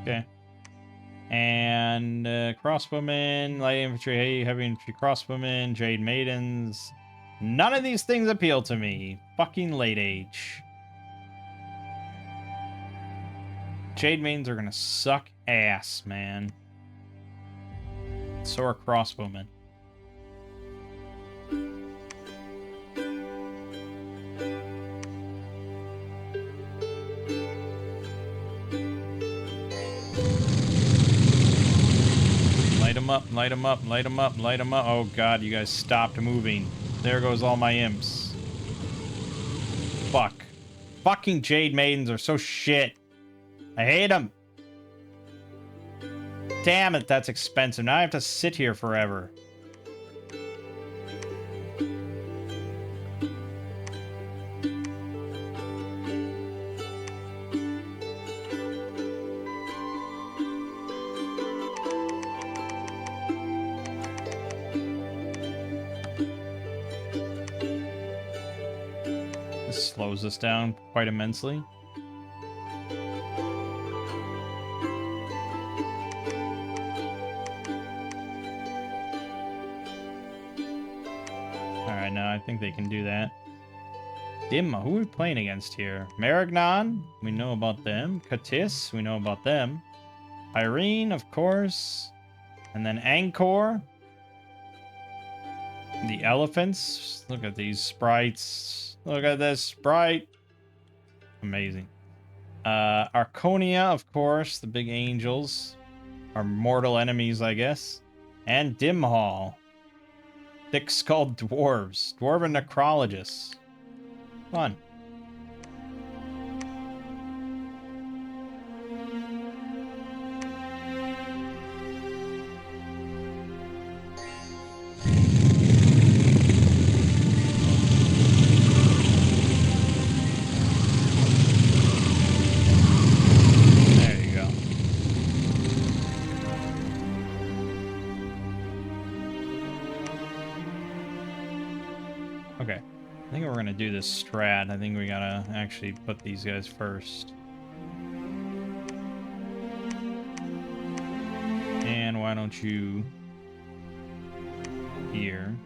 Okay. And crossbowmen, light infantry, heavy infantry crossbowmen, jade maidens. None of these things appeal to me. Fucking late age. Jade maidens are gonna suck ass, man. So are crossbowmen. Light them up, light them up, light them up, light them up. Oh god, you guys stopped moving. There goes all my imps. Fuck. Fucking Jade Maidens are so shit. I hate them. Damn it, that's expensive. Now I have to sit here forever. This slows us down quite immensely. Alright, now I think they can do that. Dimma, who are we playing against here? Maragnon, we know about them. Katis, we know about them. Irene, of course. And then Angkor. The elephants. Look at these sprites. Look at this sprite. Amazing. Arconia, of course. The big angels. Our mortal enemies, I guess. And Dimhall. Thick-skulled dwarves. Dwarven necrologists. Fun. There you go. Okay. I think we're gonna do this strat. I think we gotta actually put these guys first. And why don't you here?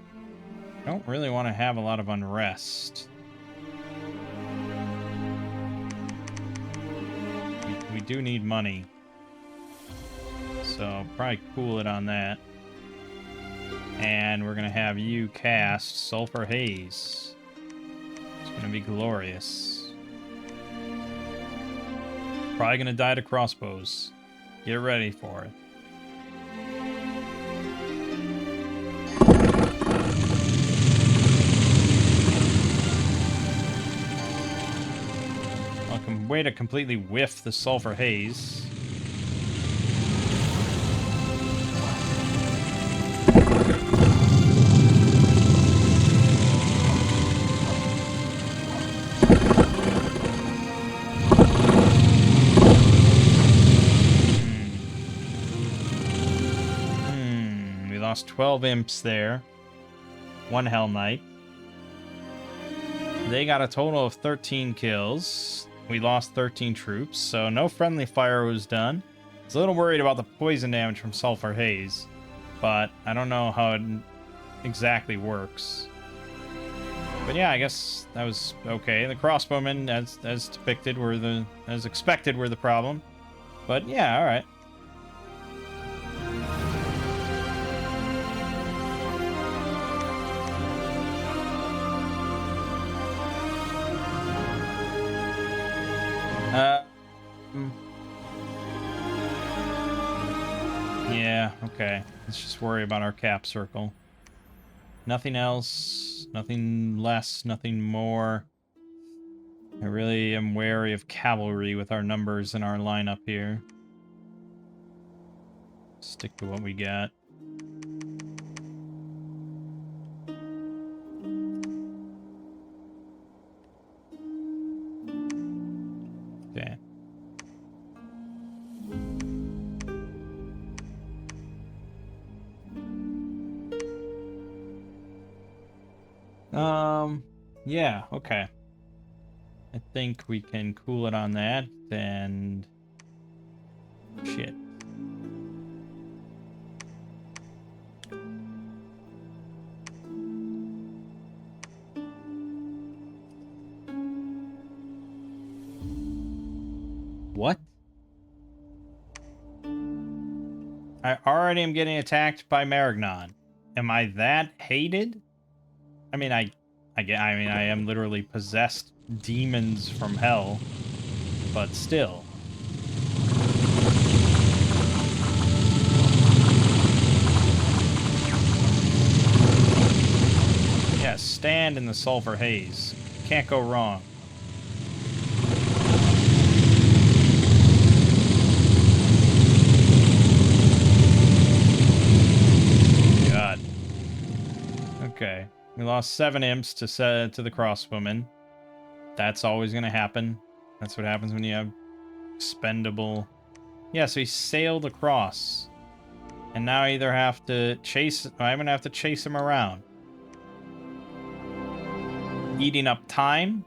I don't really want to have a lot of unrest. We do need money. So probably cool it on that. And we're gonna have you cast Sulfur Haze. It's gonna be glorious. Probably gonna die to crossbows. Get ready for it. Welcome. Way to completely whiff the Sulfur Haze. We lost 12 imps there. One Hell Knight. They got a total of 13 kills. We lost 13 troops, so no friendly fire was done. I was a little worried about the poison damage from Sulfur Haze, but I don't know how it exactly works. But yeah, I guess that was okay. The crossbowmen, as depicted, as expected, were the problem. But yeah, all right. Yeah, okay. Let's just worry about our cap circle. Nothing else, nothing less, nothing more. I really am wary of cavalry with our numbers in our lineup here. Stick to what we got. Yeah, okay. I think we can cool it on that, and... Shit. What? I already am getting attacked by Marignon. Am I that hated? I mean, I am literally possessed demons from hell, but still. Yeah, stand in the sulfur haze. Can't go wrong. God. Okay. We lost 7 imps to the crossbowmen. That's always going to happen. That's what happens when you have expendable... Yeah, so he sailed across. And now I either have to chase... I'm going to have to chase him around. Eating up time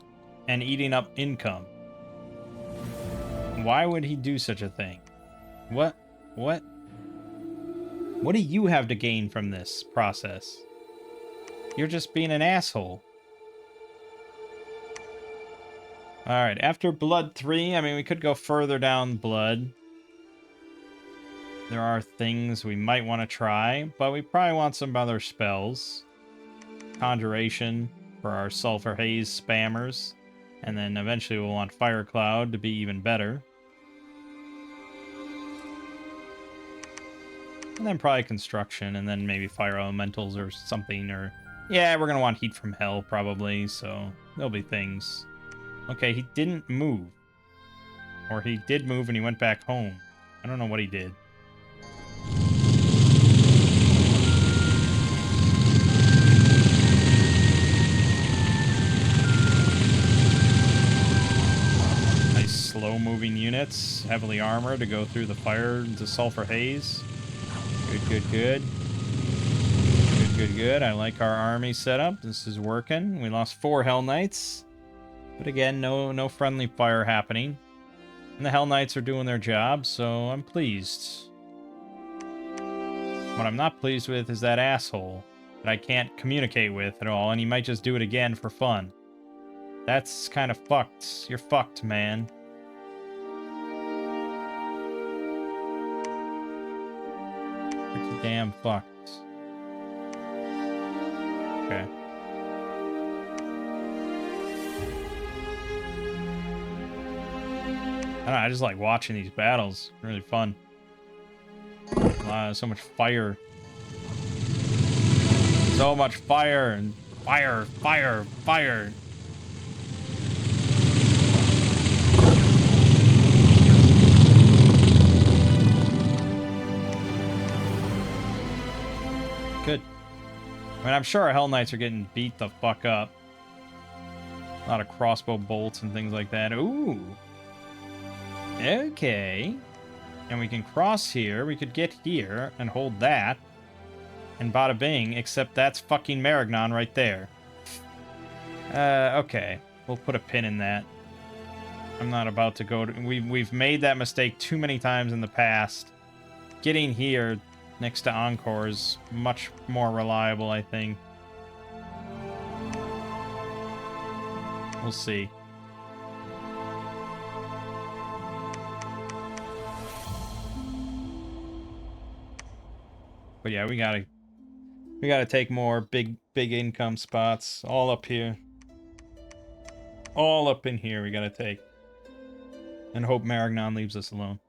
and eating up income. Why would he do such a thing? What? What? What do you have to gain from this process? You're just being an asshole. Alright, after Blood 3, I mean, we could go further down Blood. There are things we might want to try, but we probably want some other spells. Conjuration for our Sulfur Haze spammers. And then eventually we'll want Fire Cloud to be even better. And then probably Construction, and then maybe Fire Elementals or something, or... Yeah, we're gonna want Heat from Hell, probably, so there'll be things. Okay, he didn't move. Or he did move and he went back home. I don't know what he did. Nice slow-moving units, heavily armored to go through the fire into Sulfur Haze. Good, good, good. Good, good, good. I like our army setup. This is working. We lost 4 Hell Knights. But again, no friendly fire happening. And the Hell Knights are doing their job, so I'm pleased. What I'm not pleased with is that asshole that I can't communicate with at all, and he might just do it again for fun. That's kind of fucked. You're fucked, man. Pretty damn fucked. Okay. I don't know, I just like watching these battles. Really fun. So much fire. So much fire and fire, fire, fire. Good. I mean, I'm sure our Hell Knights are getting beat the fuck up. A lot of crossbow bolts and things like that. Ooh. Okay. And we can cross here. We could get here and hold that. And bada bing, except that's fucking Marignon right there. Okay. We'll put a pin in that. I'm not about to go to... We've made that mistake too many times in the past. Getting here next to Encore is much more reliable, I think. We'll see. But yeah, we gotta take more big income spots. All up here. All up in here we gotta take. And hope Marignon leaves us alone.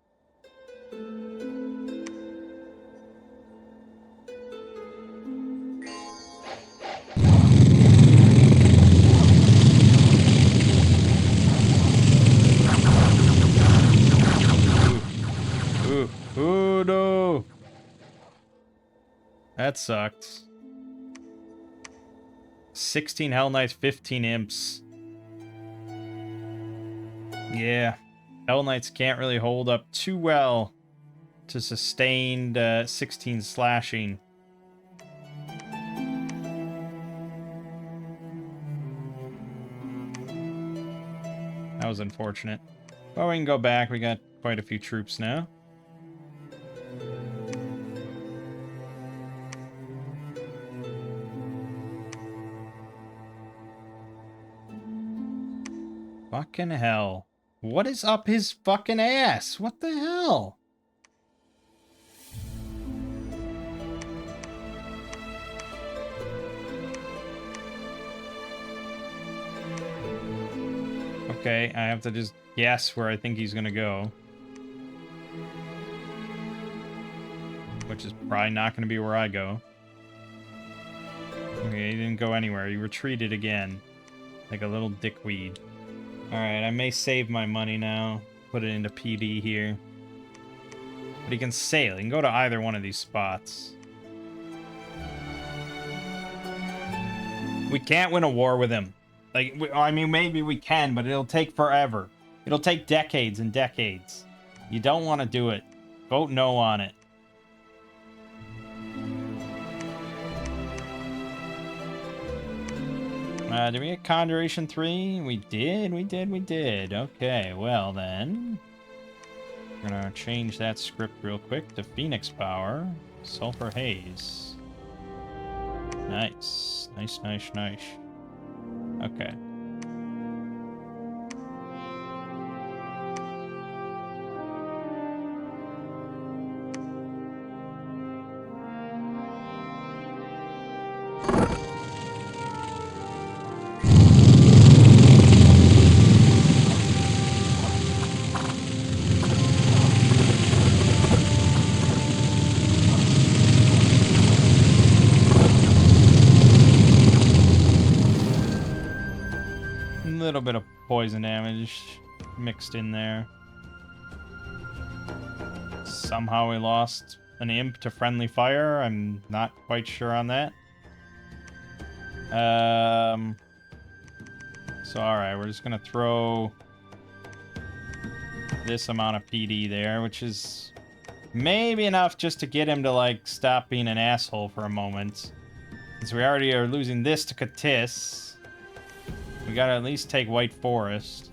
Ooh, no! That sucked. 16 Hell Knights, 15 Imps. Yeah. Hell Knights can't really hold up too well to sustained 16 slashing. was unfortunate. Well, we can go back. We got quite a few troops now. Fucking hell. What is up his fucking ass? What the hell? Okay, I have to just guess where I think he's gonna go. Which is probably not gonna be where I go. Okay, he didn't go anywhere. He retreated again. Like a little dickweed. Alright, I may save my money now. Put it into PD here. But he can sail. He can go to either one of these spots. We can't win a war with him. Like, I mean, maybe we can, but it'll take forever. It'll take decades and decades. You don't want to do it. Vote no on it. Did we get Conjuration 3? We did. Okay, well then. We're gonna change that script real quick to Phoenix Power. Sulfur Haze. Nice. Nice. Okay. A little bit of poison damage mixed in there. Somehow we lost an imp to friendly fire. I'm not quite sure on that. So alright, we're just gonna throw this amount of PD there, which is maybe enough just to get him to like stop being an asshole for a moment. Since we already are losing this to Katis. We gotta at least take White Forest.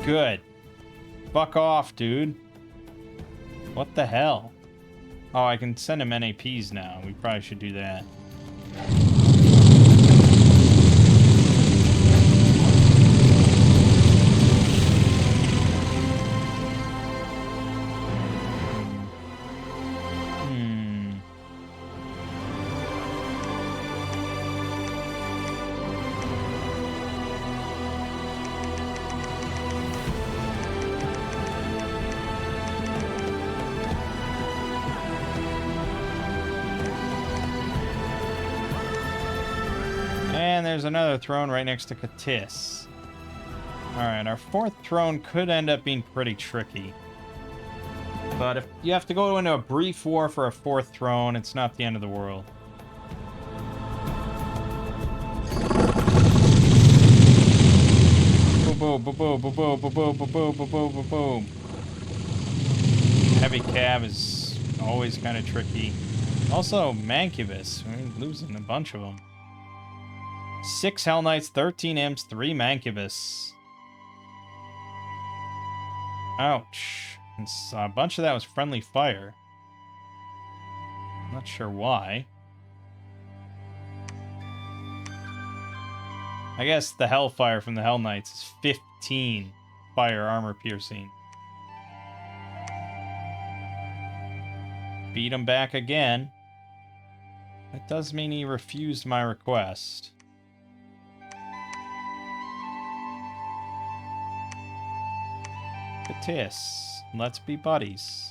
Good. Fuck off, dude. What the hell? Oh, I can send him NAPs now. We probably should do that. And there's another throne right next to Katis. Alright, our fourth throne could end up being pretty tricky. But if you have to go into a brief war for a fourth throne, it's not the end of the world. Boom, boom, boom, boom, boom, boom, boom, boom, boom, boom, boom, boom. Heavy cab is always kind of tricky. Also, Mancubus. We're losing a bunch of them. 6 Hell Knights, 13 Imps, 3 Mancubus. Ouch. And a bunch of that was friendly fire. Not sure why. I guess the Hellfire from the Hell Knights is 15 fire armor piercing. Beat him back again. That does mean he refused my request. Katis, let's be buddies.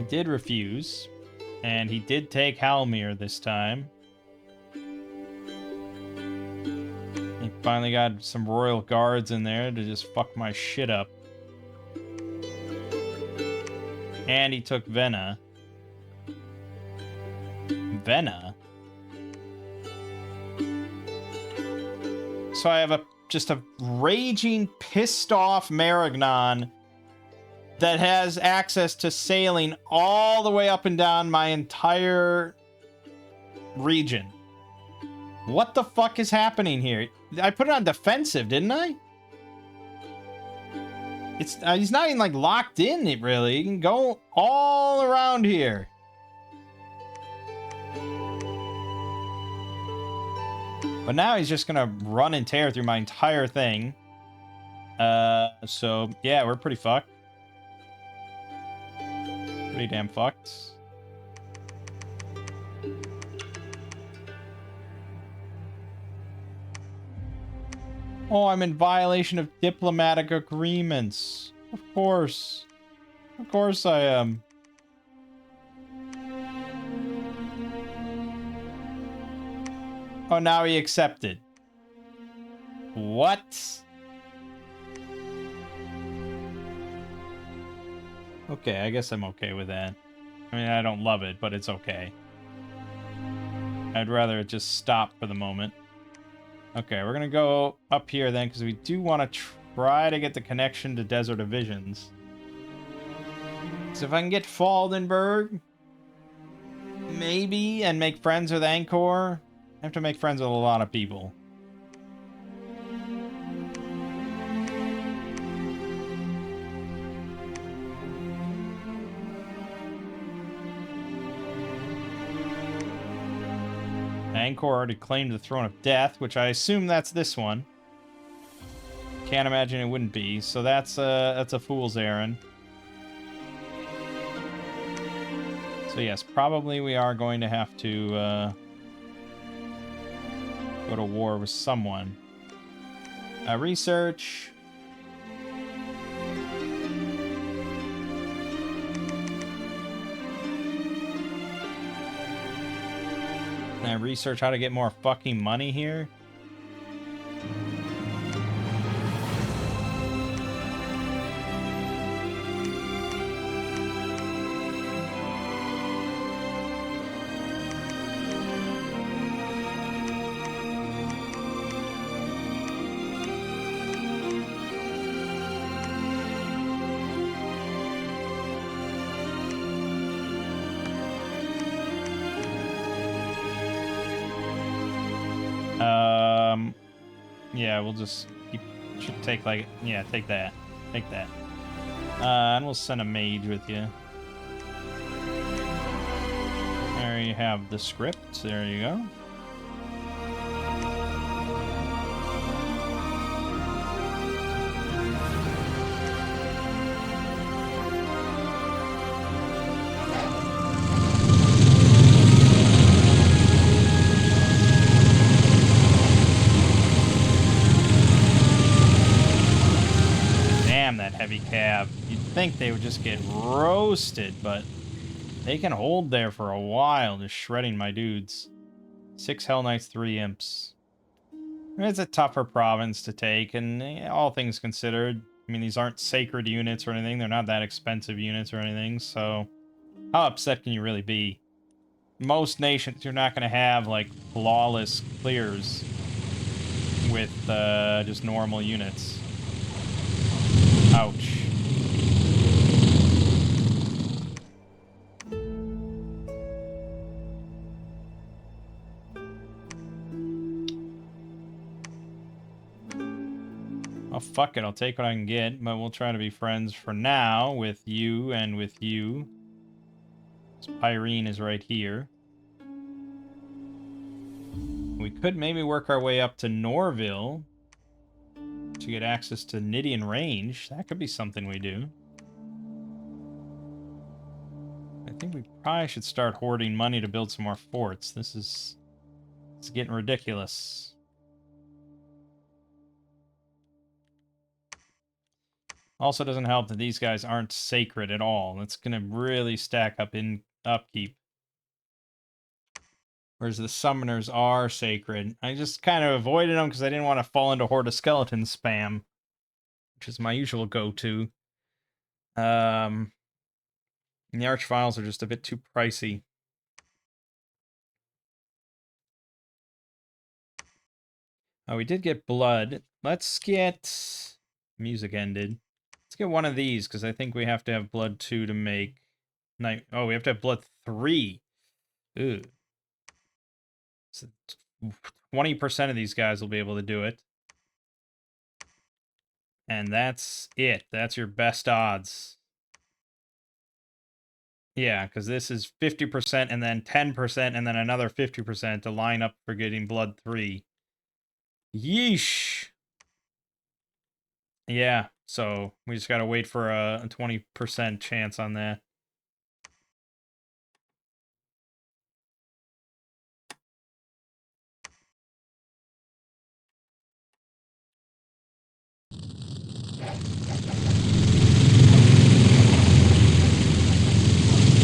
Did refuse, and he did take Halmir this time. finally got some royal guards in there to just fuck my shit up. And he took Vena. Vena? So I have just a raging, pissed off Maragnon that has access to sailing all the way up and down my entire region. What the fuck is happening here? I put it on defensive, didn't I? He's not even like locked in it really. He can go all around here. But now he's just gonna run and tear through my entire thing. So yeah, we're pretty fucked. Pretty damn fucked. Oh, I'm in violation of diplomatic agreements. Of course. Of course I am. Oh, now he accepted. What? Okay, I guess I'm okay with that. I mean, I don't love it, but it's okay. I'd rather it just stop for the moment. Okay, we're gonna go up here then, because we do want to try to get the connection to Desert Divisions. So if I can get Faldenberg, maybe, and make friends with Angkor, I have to make friends with a lot of people. Angkor already claimed the Throne of Death, which I assume that's this one. Can't imagine it wouldn't be. So that's a fool's errand. So yes, probably we are going to have to go to war with someone. Research. Can I research how to get more fucking money here? Yeah, we'll just should take like, yeah, take that. Take that. And we'll send a mage with you. There you have the script. There you go. That heavy cab. You'd think they would just get roasted, but they can hold there for a while, just shredding my dudes. 6 Hell Knights, 3 Imps. It's a tougher province to take, and all things considered, I mean, these aren't sacred units or anything. They're not that expensive units or anything, so how upset can you really be? Most nations, you're not going to have, like, flawless clears with just normal units. Ouch. Oh, fuck it. I'll take what I can get, but we'll try to be friends for now with you and with you. So Pyrene is right here. We could maybe work our way up to Norville to get access to Nidian range. That could be something we do. I think we probably should start hoarding money to build some more forts. It's getting ridiculous. Also doesn't help that these guys aren't sacred at all. That's going to really stack up in upkeep. Whereas the summoners are sacred. I just kind of avoided them because I didn't want to fall into Horde of Skeletons spam, which is my usual go-to. And the Archviles are just a bit too pricey. Oh, we did get blood. Let's get... Music ended. Let's get one of these, because I think we have to have blood 2 to make... Night. Oh, we have to have blood 3. Ooh. So 20% of these guys will be able to do it. And that's it. That's your best odds. Yeah, because this is 50% and then 10% and then another 50% to line up for getting blood 3. Yeesh! Yeah, so we just gotta wait for a 20% chance on that.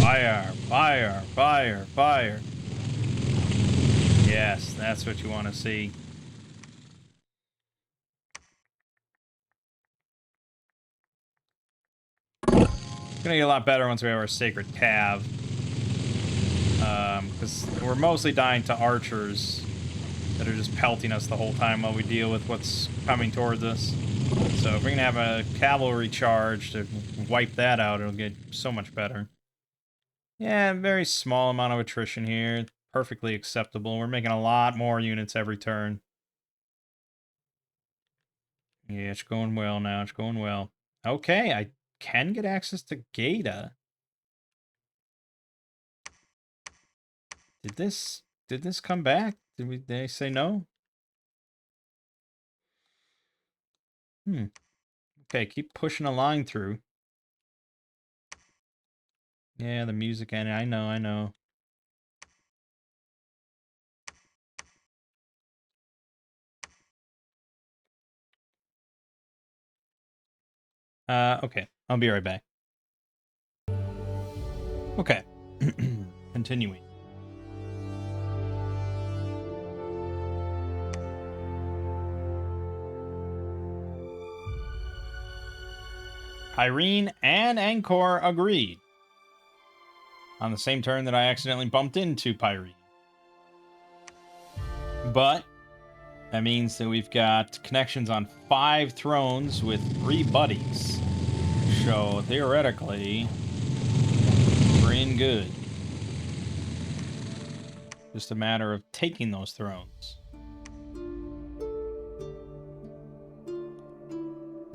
Fire, fire, fire, fire. Yes, that's what you want to see. It's gonna get a lot better once we have our Sacred Cav. Because we're mostly dying to archers that are just pelting us the whole time while we deal with what's coming towards us. So if we can have a cavalry charge to wipe that out, it'll get so much better. Yeah, very small amount of attrition here. Perfectly acceptable. We're making a lot more units every turn. Yeah, it's going well now. It's going well. Okay, I can get access to Gata. Did this come back? Did they say no? Okay, keep pushing a line through. Yeah, the music and I know, I know. Okay. I'll be right back. Okay. Continuing. Irene and Angkor agreed. On the same turn that I accidentally bumped into Pyrene. But that means that we've got connections on 5 thrones with 3 buddies. So theoretically, we're in good. Just a matter of taking those thrones.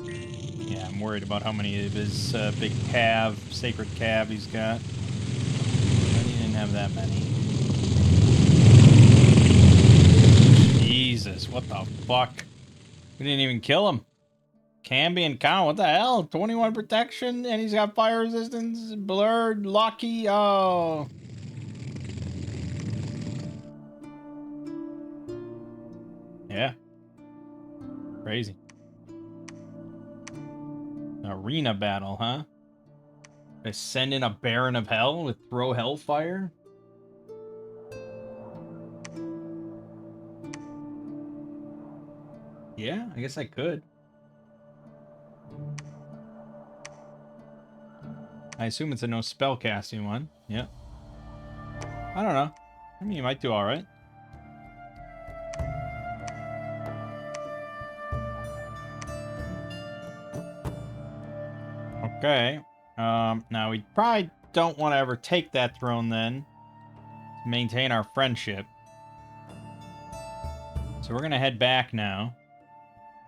Yeah, I'm worried about how many of his big cav, sacred cav he's got. He didn't have that many. Jesus, what the fuck? We didn't even kill him. Camby and Count, what the hell? 21 protection, and he's got fire resistance, blurred, lucky, oh. Yeah. Crazy. Arena battle, huh? I send in a Baron of Hell with throw Hellfire? Yeah, I guess I could. I assume it's a no spell casting one. Yeah. I don't know. I mean, you might do alright. Okay. Now we probably don't want to ever take that throne then. To maintain our friendship. So we're gonna head back now.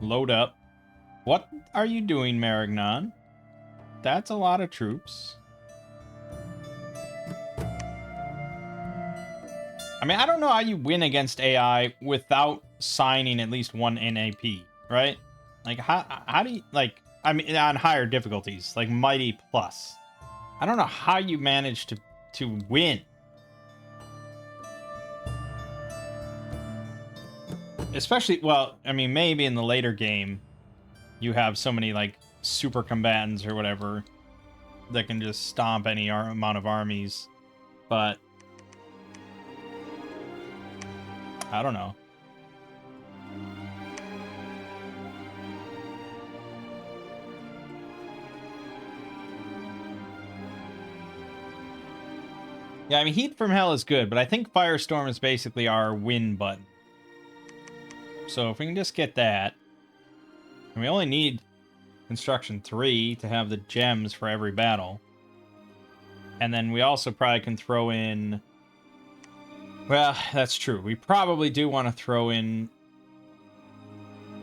Load up. What are you doing, Marignon? That's a lot of troops. I mean, I don't know how you win against AI without signing at least one NAP, right? Like, how do you, like, I mean, on higher difficulties, like Mighty Plus. I don't know how you manage to win. Especially, well, I mean, maybe in the later game, you have so many, like, super combatants or whatever that can just stomp any amount of armies. But I don't know. Yeah, I mean, Heat from Hell is good, but I think Firestorm is basically our win button. So if we can just get that, and we only need Construction 3 to have the gems for every battle. And then we also probably can throw in... Well, that's true. We probably do want to throw in...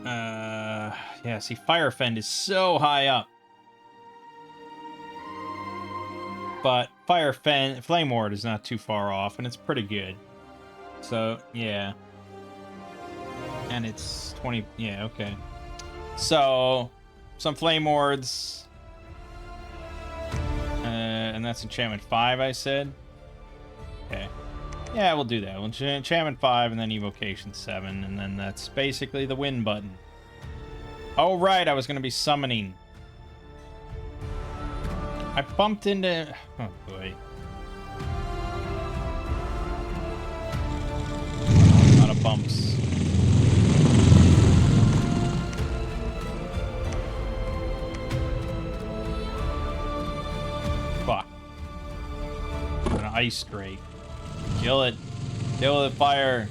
yeah, see, Fire Fend is so high up. But Flame Ward is not too far off, and it's pretty good. So, yeah. And it's 20... Yeah, okay. So, some Flame Wards. And that's Enchantment 5, I said. Okay. Yeah, we'll do that. We'll Enchantment 5 and then Evocation 7, and then that's basically the win button. Oh, right, I was going to be summoning. I bumped into... Oh, boy. A lot of bumps. Fuck. An Ice Drake. Kill it. Kill the fire.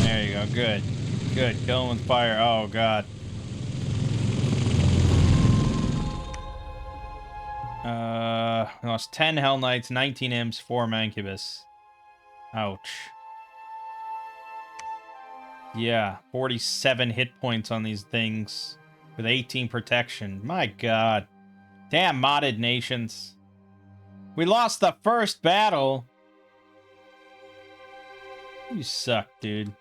There you go. Good. Good. Kill him with fire. Oh, God. Lost 10 Hell Knights, 19 Imps, 4 Mancubus. Ouch. Yeah, 47 hit points on these things with 18 protection. My God. Damn modded nations. We lost the first battle. You suck, dude.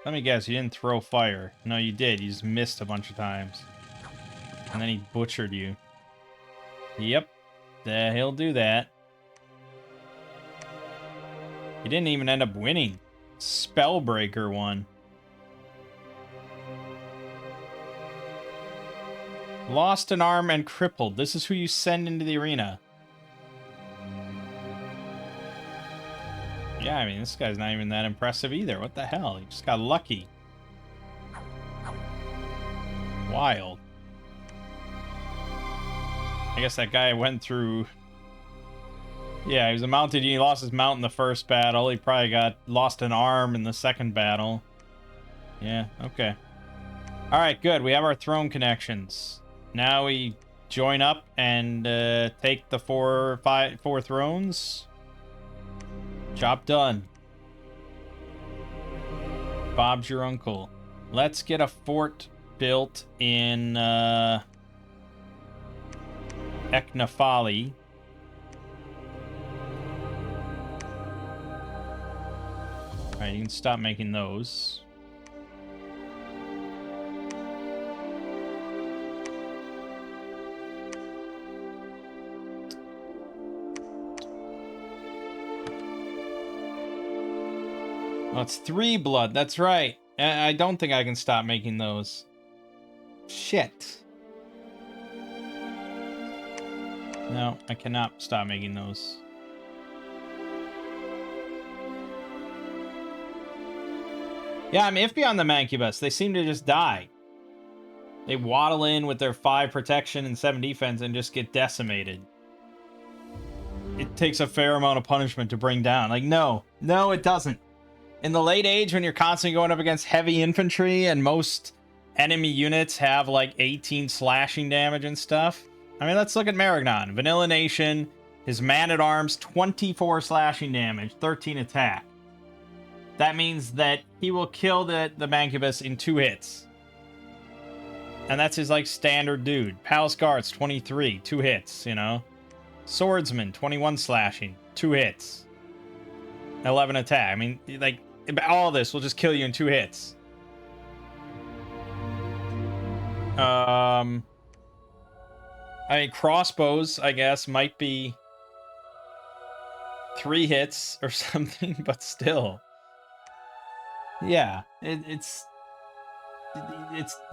Let me guess, you didn't throw fire. No, you did. You just missed a bunch of times. And then he butchered you. Yep. He'll do that. He didn't even end up winning. Spellbreaker won. Lost an arm and crippled. This is who you send into the arena. Yeah, I mean, this guy's not even that impressive either. What the hell? He just got lucky. Wild. I guess that guy went through... Yeah, he was a mounted. He lost his mount in the first battle. He probably lost an arm in the second battle. Yeah, okay. Alright, good. We have our throne connections. Now we join up and take the four thrones. Job done. Bob's your uncle. Let's get a fort built in Eknafali. Alright, you can stop making those. Oh, it's 3 blood. That's right. I don't think I can stop making those. Shit. No, I cannot stop making those. Yeah, I'm iffy on the Mancubus. They seem to just die. They waddle in with their 5 protection and 7 defense and just get decimated. It takes a fair amount of punishment to bring down. Like, no. No, it doesn't. In the late age, when you're constantly going up against heavy infantry and most enemy units have like 18 slashing damage and stuff. I mean, let's look at Maragnon. Vanilla Nation, his man-at-arms, 24 slashing damage, 13 attack. That means that he will kill the Mancubus in 2 hits. And that's his like standard dude. Palace Guards, 23, 2 hits, you know. Swordsman, 21 slashing, 2 hits. 11 attack. I mean, like, all this will just kill you in 2 hits. I mean, crossbows, I guess, might be 3 hits or something, but still. Yeah, it's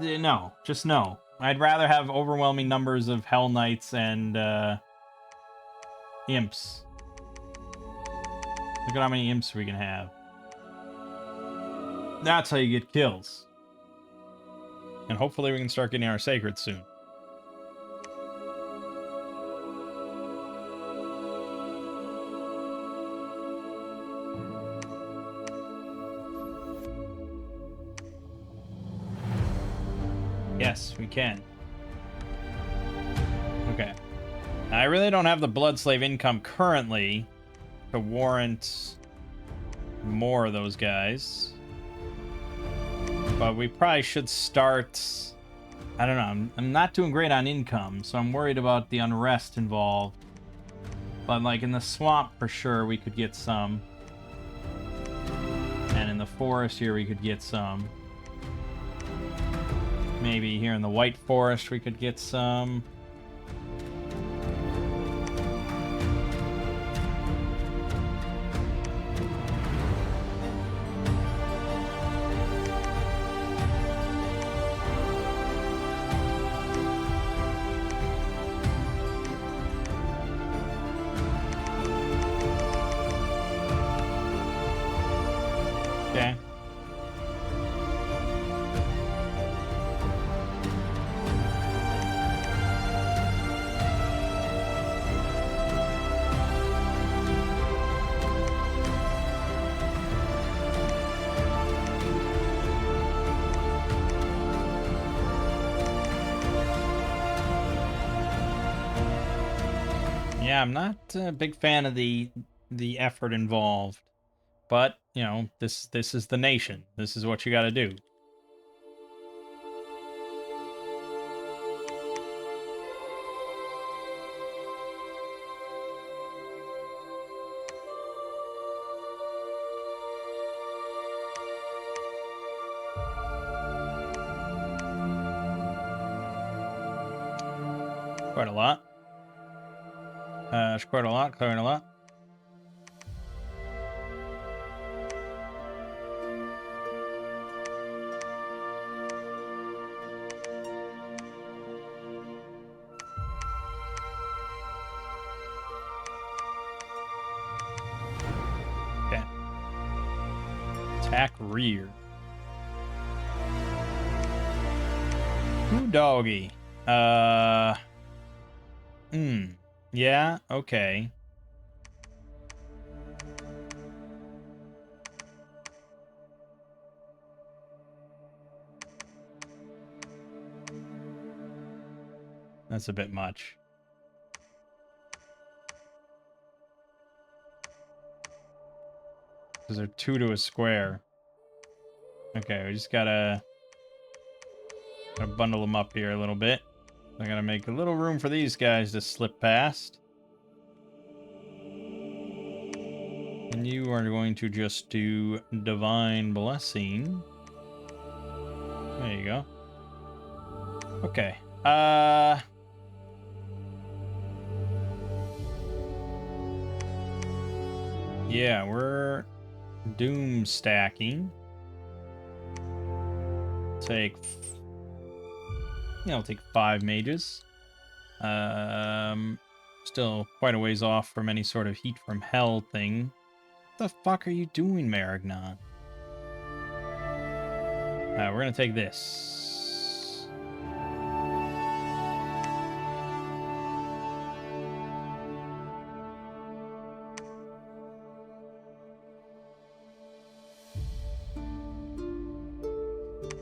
no, just no. I'd rather have overwhelming numbers of Hell Knights and imps. Look at how many imps we can have. That's how you get kills. And hopefully we can start getting our sacred soon. Yes, we can. Okay. I really don't have the Bloodslave income currently to warrant more of those guys. But we probably should start... I don't know. I'm not doing great on income, so I'm worried about the unrest involved. But, like, in the swamp, for sure, we could get some. And in the forest here, we could get some. Maybe here in the White Forest, we could get some. Okay. Yeah, I'm not a big fan of the effort involved. But, you know, this is the nation. This is what you got to do. Quite a lot. It's quite a lot, quite a lot. Okay. Attack rear. Ooh, doggy. Yeah, okay. That's a bit much. Because they're 2 to a square. Okay, we just gotta bundle them up here a little bit. I gotta make a little room for these guys to slip past. And you are going to just do Divine Blessing. There you go. Okay. Yeah, we're doom stacking. Take... Yeah, I'll take 5 mages. Still quite a ways off from any sort of heat from hell thing. What the fuck are you doing, Maragnon? We're gonna take this.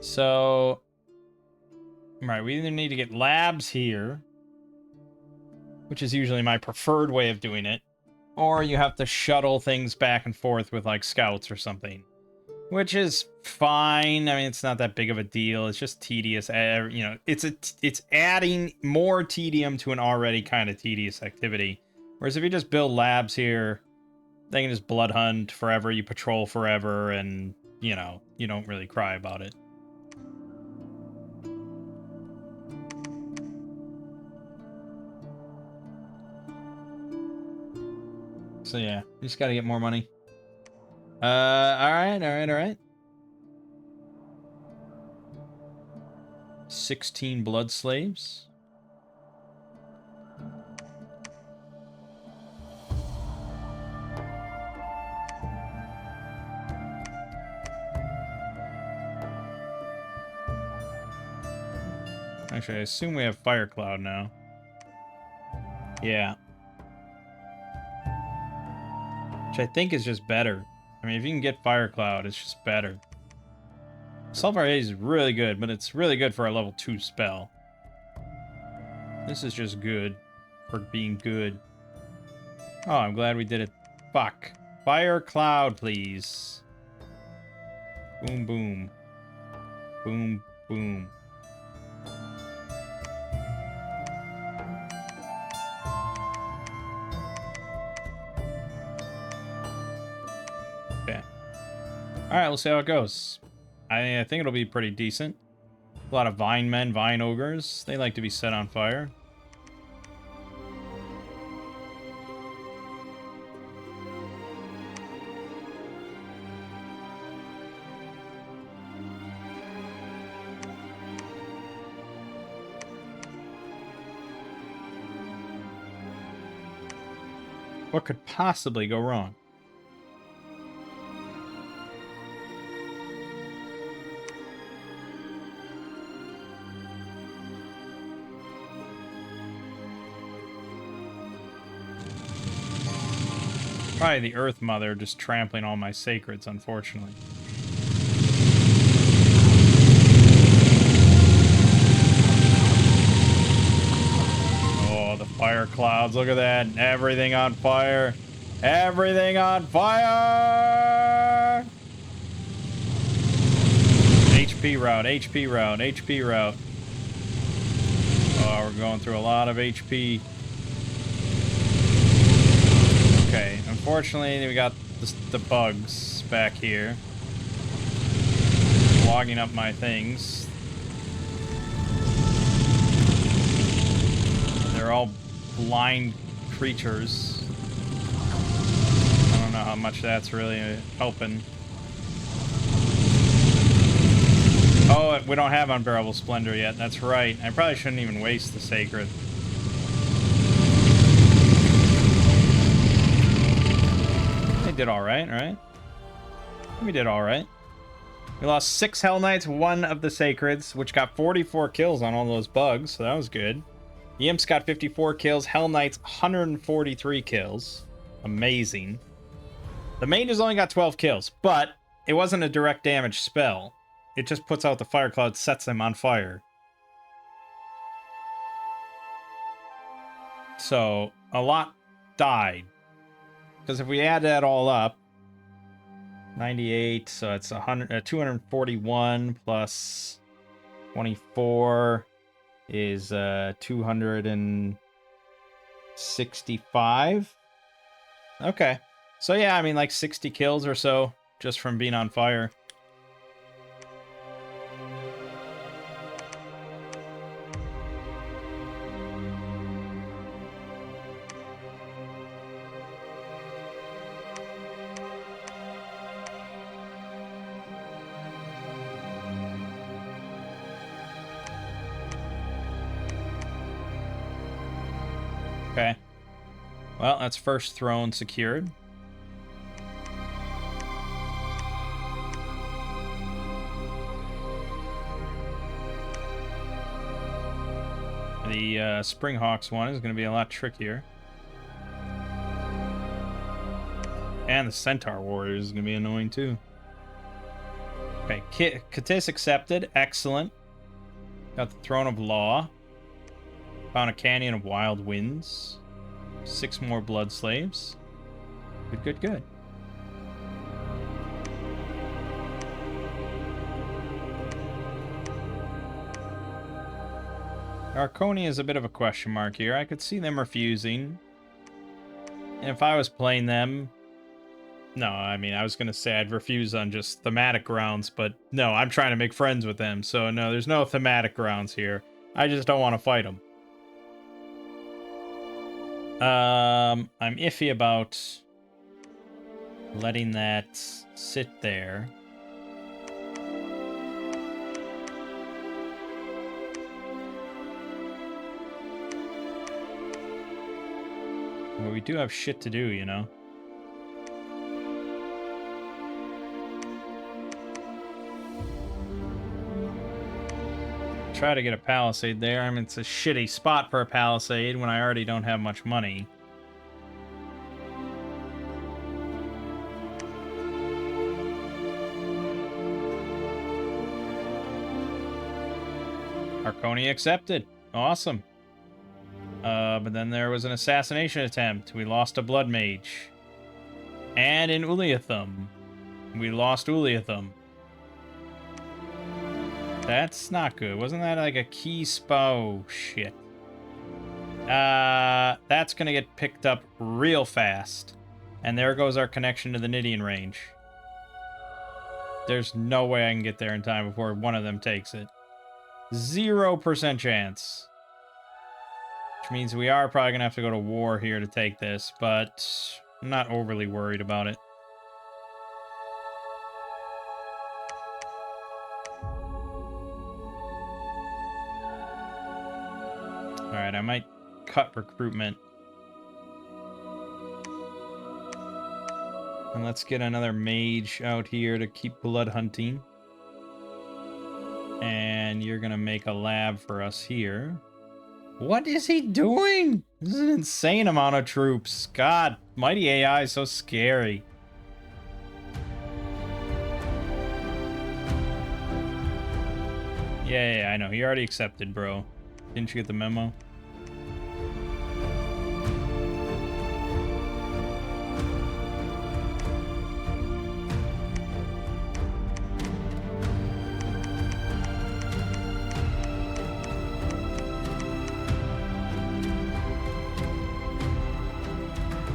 So, right, we either need to get labs here, which is usually my preferred way of doing it, or you have to shuttle things back and forth with, like, scouts or something. Which is fine. I mean, it's not that big of a deal. It's just tedious. You know, it's adding more tedium to an already kind of tedious activity. Whereas if you just build labs here, they can just blood hunt forever. You patrol forever, and you know, you don't really cry about it. So yeah, you just gotta get more money. All right. 16 blood slaves. Actually, I assume we have Fire Cloud now. Yeah. Which I think is just better. I mean, if you can get Fire Cloud, it's just better. Sulfur Haze is really good, but it's really good for a level 2 spell. This is just good for being good. Oh, I'm glad we did it. Fuck. Fire Cloud, please. Boom, boom. Boom, boom. Okay. Alright, we'll see how it goes. I think it'll be pretty decent. A lot of Vine Men, Vine Ogres. They like to be set on fire. What could possibly go wrong? Probably the Earth Mother just trampling all my sacreds, unfortunately. Oh, the fire clouds. Look at that. Everything on fire. Everything on fire! HP route, HP route, HP route. Oh, we're going through a lot of HP. Okay, unfortunately, we got the bugs back here. Logging up my things. They're all blind creatures. I don't know how much that's really helping. Oh, we don't have Unbearable Splendor yet. That's right. I probably shouldn't even waste the Sacred. They did alright, right? We did alright. We lost 6 Hell Knights, 1 of the Sacreds, which got 44 kills on all those bugs, so that was good. The Imps got 54 kills, Hell Knights 143 kills. Amazing. The Mages only got 12 kills, but it wasn't a direct damage spell. It just puts out the Fire Cloud, sets them on fire. So, a lot died. Because if we add that all up, 98, so it's 241 plus 24 is 265. Okay. So yeah, I mean like 60 kills or so just from being on fire. Okay. Well, that's first throne secured. The Springhawks one is going to be a lot trickier. And the Centaur Warriors is going to be annoying too. Okay, Katis accepted. Excellent. Got the Throne of Law. Found a Canyon of Wild Winds. 6 more Blood Slaves. Good, good, good. Arconia is a bit of a question mark here. I could see them refusing. And if I was playing them... No, I mean, I was going to say I'd refuse on just thematic grounds, but no, I'm trying to make friends with them. So no, there's no thematic grounds here. I just don't want to fight them. I'm iffy about letting that sit there. Well, we do have shit to do, you know? Try to get a palisade there. I mean, it's a shitty spot for a palisade when I already don't have much money. Arconia accepted. Awesome. But then there was an assassination attempt. We lost a blood mage. And in Uliathum. We lost Uliathum. That's not good. Wasn't that like a key spell? Oh, shit. That's gonna get picked up real fast. And there goes our connection to the Nidian range. There's no way I can get there in time before one of them takes it. 0% chance. Which means we are probably gonna have to go to war here to take this, but I'm not overly worried about it. Alright, I might cut recruitment. And let's get another mage out here to keep blood hunting. And you're gonna make a lab for us here. What is he doing? This is an insane amount of troops. God, mighty AI is so scary. Yeah, I know. He already accepted, bro. Didn't you get the memo?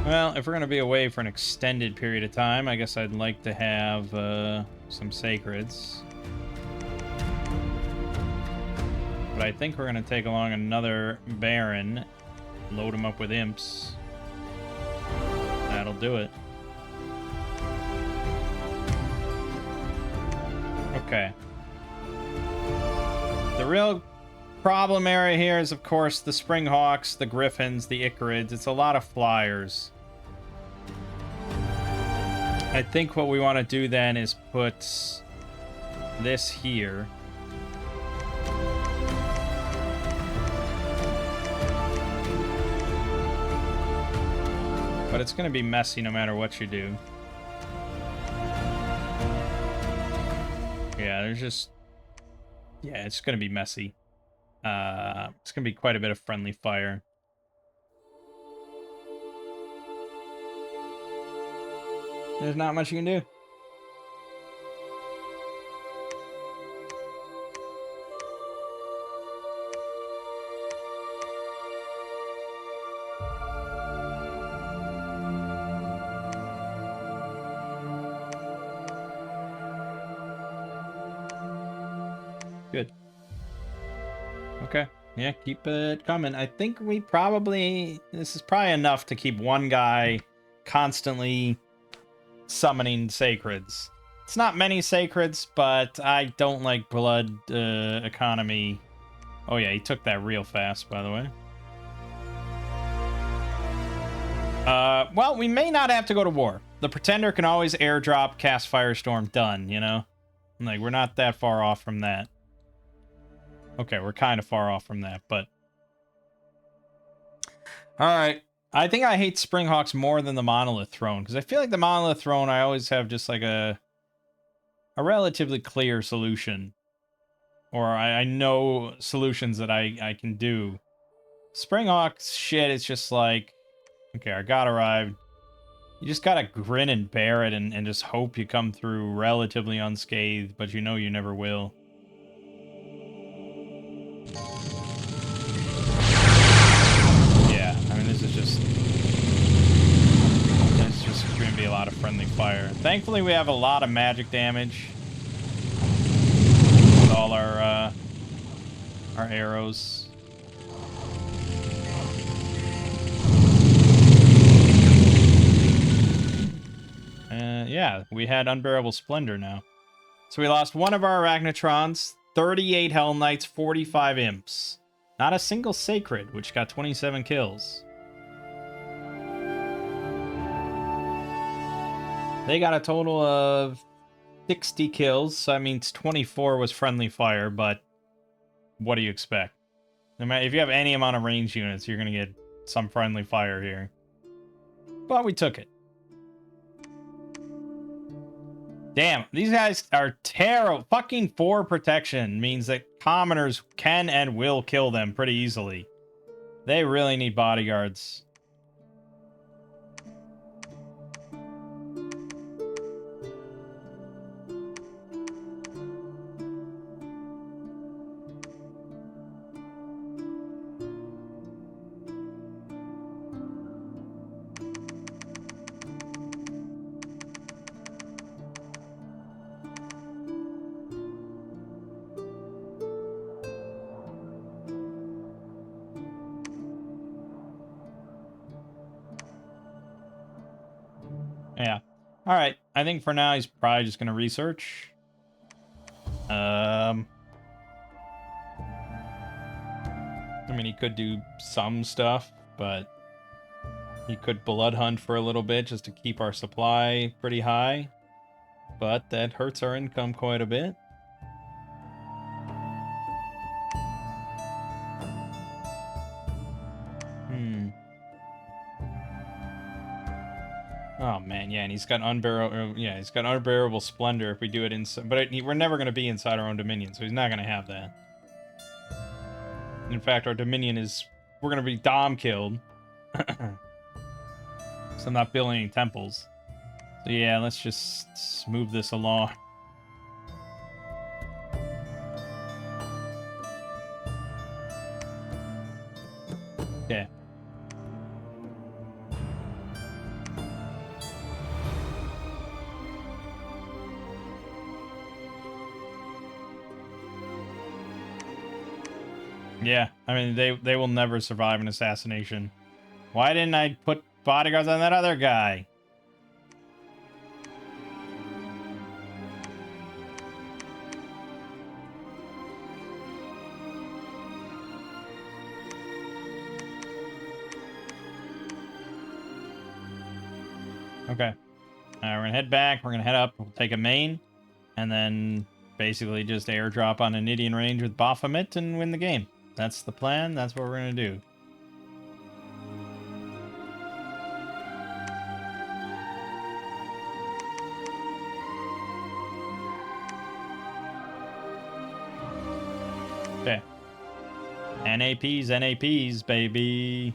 Well, if we're going to be away for an extended period of time, I guess I'd like to have some sacreds. But I think we're going to take along another Baron, load him up with imps. That'll do it. Okay. The real problem area here is, of course, the Springhawks, the Griffins, the Icarids. It's a lot of flyers. I think what we want to do then is put this here. But it's going to be messy no matter what you do. Yeah, there's just... Yeah, it's going to be messy. It's going to be quite a bit of friendly fire. There's not much you can do. Good. Okay. Yeah, keep it coming. I think we probably... This is probably enough to keep one guy constantly summoning sacreds. It's not many sacreds, but I don't like blood economy. Oh yeah, he took that real fast, by the way. Well, we may not have to go to war. The Pretender can always airdrop, cast Firestorm, done, you know? Like, we're not that far off from that. Okay, we're kind of far off from that, but... Alright. I think I hate Springhawks more than the Monolith Throne, because I feel like the Monolith Throne, I always have just like a relatively clear solution. Or I know solutions that I can do. Springhawks shit, it's just like, okay, our god arrived. You just gotta grin and bear it and just hope you come through relatively unscathed, but you know you never will. Yeah, I mean, this is just going to be a lot of friendly fire. Thankfully, we have a lot of magic damage with all our arrows. Yeah, we had Unbearable Splendor now. So we lost one of our Arachnotrons, 38 Hell Knights, 45 Imps. Not a single Sacred, which got 27 kills. They got a total of 60 kills, so that means 24 was friendly fire, but what do you expect? No matter if you have any amount of range units, you're gonna get some friendly fire here. But we took it. Damn, these guys are terrible. Fucking 4 protection means that commoners can and will kill them pretty easily. They really need bodyguards. Yeah. All right. I think for now he's probably just gonna research. I mean, he could do some stuff, but he could blood hunt for a little bit just to keep our supply pretty high. But that hurts our income quite a bit. Oh man, yeah, and he's got unbearable splendor if we do it inside. But we're never gonna be inside our own dominion, so he's not gonna have that. In fact, our dominion we're gonna be dom killed. So I'm not building any temples. So yeah, let's just move this along. Okay. Yeah, I mean, they will never survive an assassination. Why didn't I put bodyguards on that other guy? Okay. We're gonna head back. We're gonna head up. We'll take a main, and then basically just airdrop on an Indian range with Baphomet and win the game. That's the plan. That's what we're gonna do. Okay. NAPs, baby.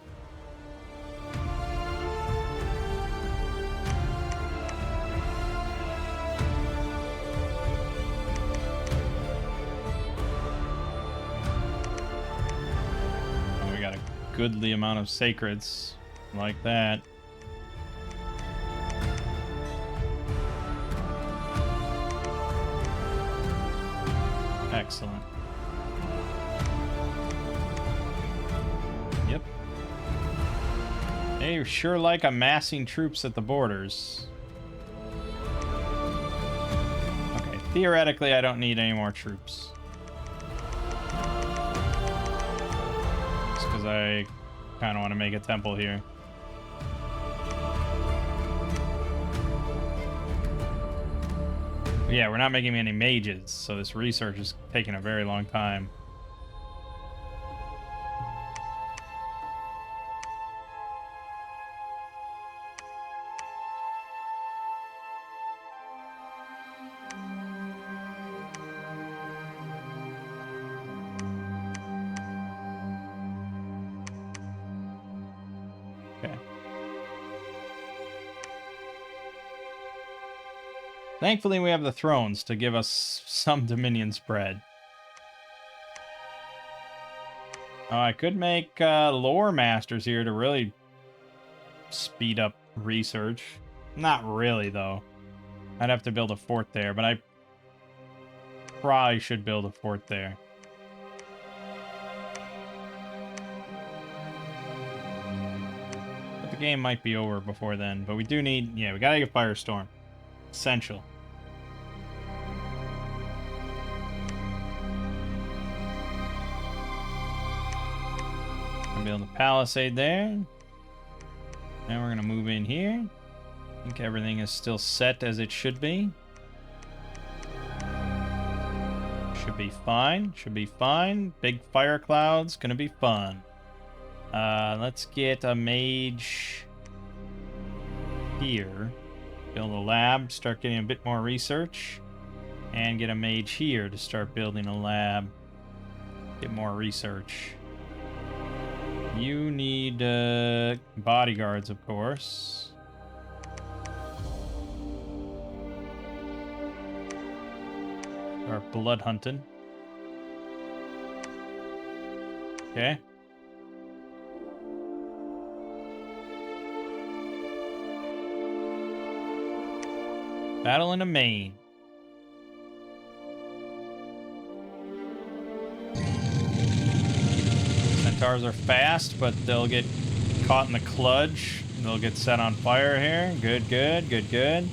Goodly amount of sacreds like that. Excellent. Yep. They sure like amassing troops at the borders. Okay, theoretically I don't need any more troops. Because I kind of want to make a temple here. But yeah, we're not making any mages, so this research is taking a very long time. Thankfully, we have the thrones to give us some dominion spread. Oh, I could make lore masters here to really speed up research. Not really, though. I'd have to build a fort there, but I probably should build a fort there. But the game might be over before then. But we do need... Yeah, we gotta get Firestorm. Essential. Build a palisade there. Now we're gonna move in here. I think everything is still set as it should be. Should be fine. Should be fine. Big fire clouds. Gonna be fun. Let's get a mage here. Build a lab. Start getting a bit more research. And get a mage here to start building a lab. Get more research. You need bodyguards, of course. Or blood hunting. Okay. Battle in the main. Centaurs are fast, but they'll get caught in the clutch. They'll get set on fire here. Good, good, good, good.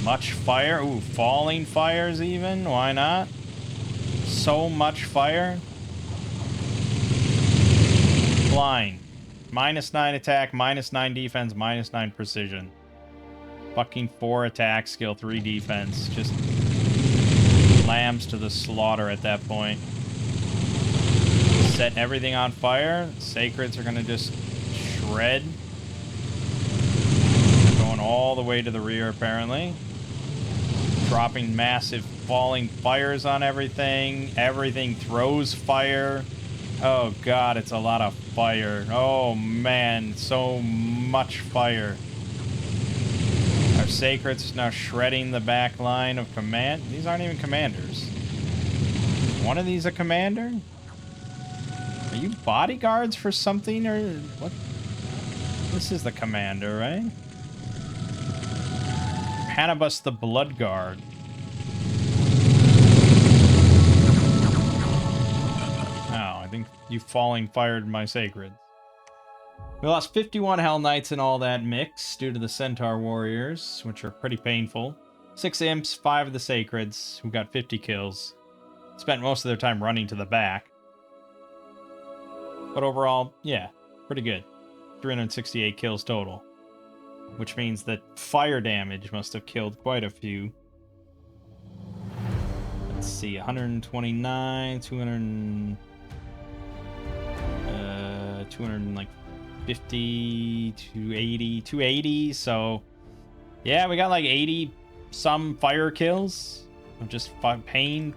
Much fire. Ooh, falling fires even. Why not? So much fire. Blind. -9 attack, -9 defense, -9 precision. Fucking 4 attack, skill 3 defense. Just lambs to the slaughter at that point. Set everything on fire. Sacreds are gonna just shred. Going all the way to the rear, apparently. Dropping massive falling fires on everything. Everything throws fire. Oh god, it's a lot of fire. Oh man, so much fire. Our sacreds now shredding the back line of command. These aren't even commanders. Is one of these a commander? Are you bodyguards for something or what? This is the commander, right? Hannibus the Blood Guard. Oh, I think you falling fired my sacred. We lost 51 Hell Knights in all that mix due to the Centaur Warriors, which are pretty painful. 6 Imps, 5 of the Sacreds, who got 50 kills. Spent most of their time running to the back. But overall, yeah, pretty good. 368 kills total. Which means that fire damage must have killed quite a few. Let's see, 129, 200, 250, 280, 280. So, yeah, we got like 80 some fire kills. Of just pain,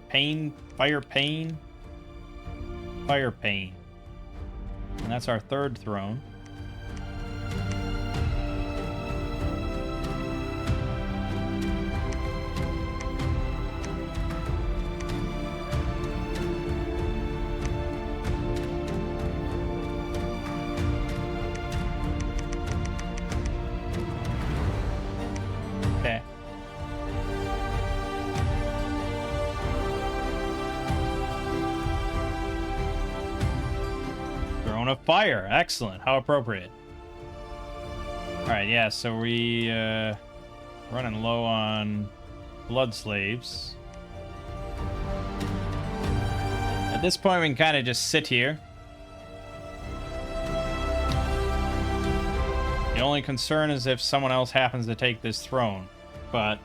fire pain. And that's our 3rd throne. Okay. Throne of Fire. Excellent. How appropriate. Alright, yeah, so we running low on blood slaves. At this point, we can kind of just sit here. The only concern is if someone else happens to take this throne, but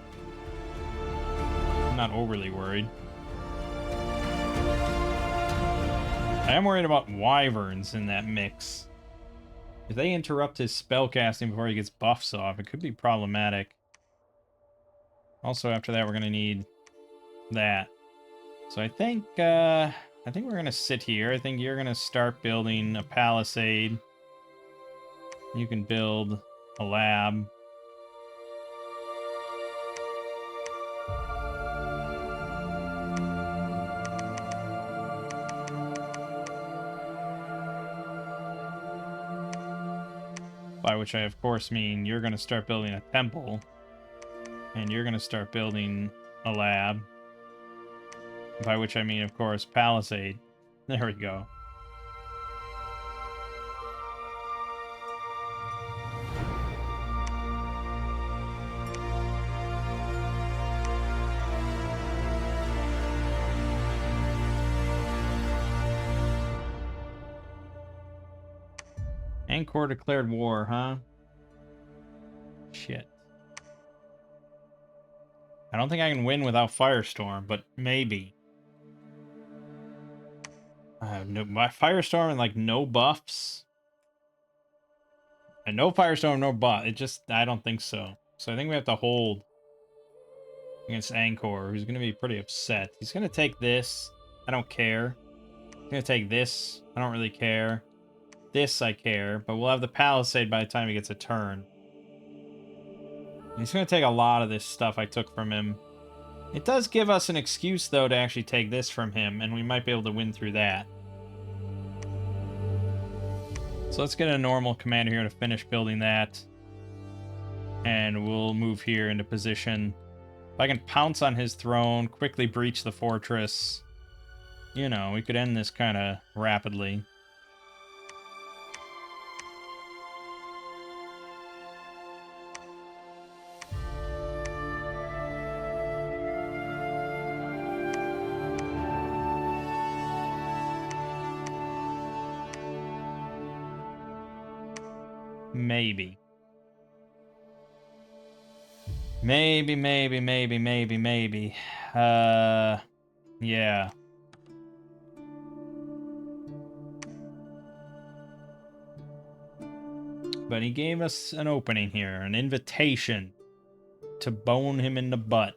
I'm not overly worried. I am worried about wyverns in that mix. If they interrupt his spellcasting before he gets buffs off, it could be problematic. Also, after that, we're going to need that. So I think we're going to sit here. I think you're going to start building a palisade. You can build a lab. By which I, of course, mean you're going to start building a temple. And you're going to start building a lab. By which I mean, of course, palisade. There we go. Angkor declared war, huh? Shit. I don't think I can win without Firestorm, but maybe. I have no my Firestorm and like no buffs. And no Firestorm, no buff. It just I don't think so. So I think we have to hold against Angkor, who's gonna be pretty upset. He's gonna take this. I don't care. He's gonna take this. I don't really care. This I care, but we'll have the Palisade by the time he gets a turn. He's gonna take a lot of this stuff I took from him. It does give us an excuse, though, to actually take this from him, and we might be able to win through that. So let's get a normal commander here to finish building that. And we'll move here into position. If I can pounce on his throne, quickly breach the fortress, you know, we could end this kind of rapidly. Maybe. Maybe. Yeah. But he gave us an opening here, an invitation to bone him in the butt.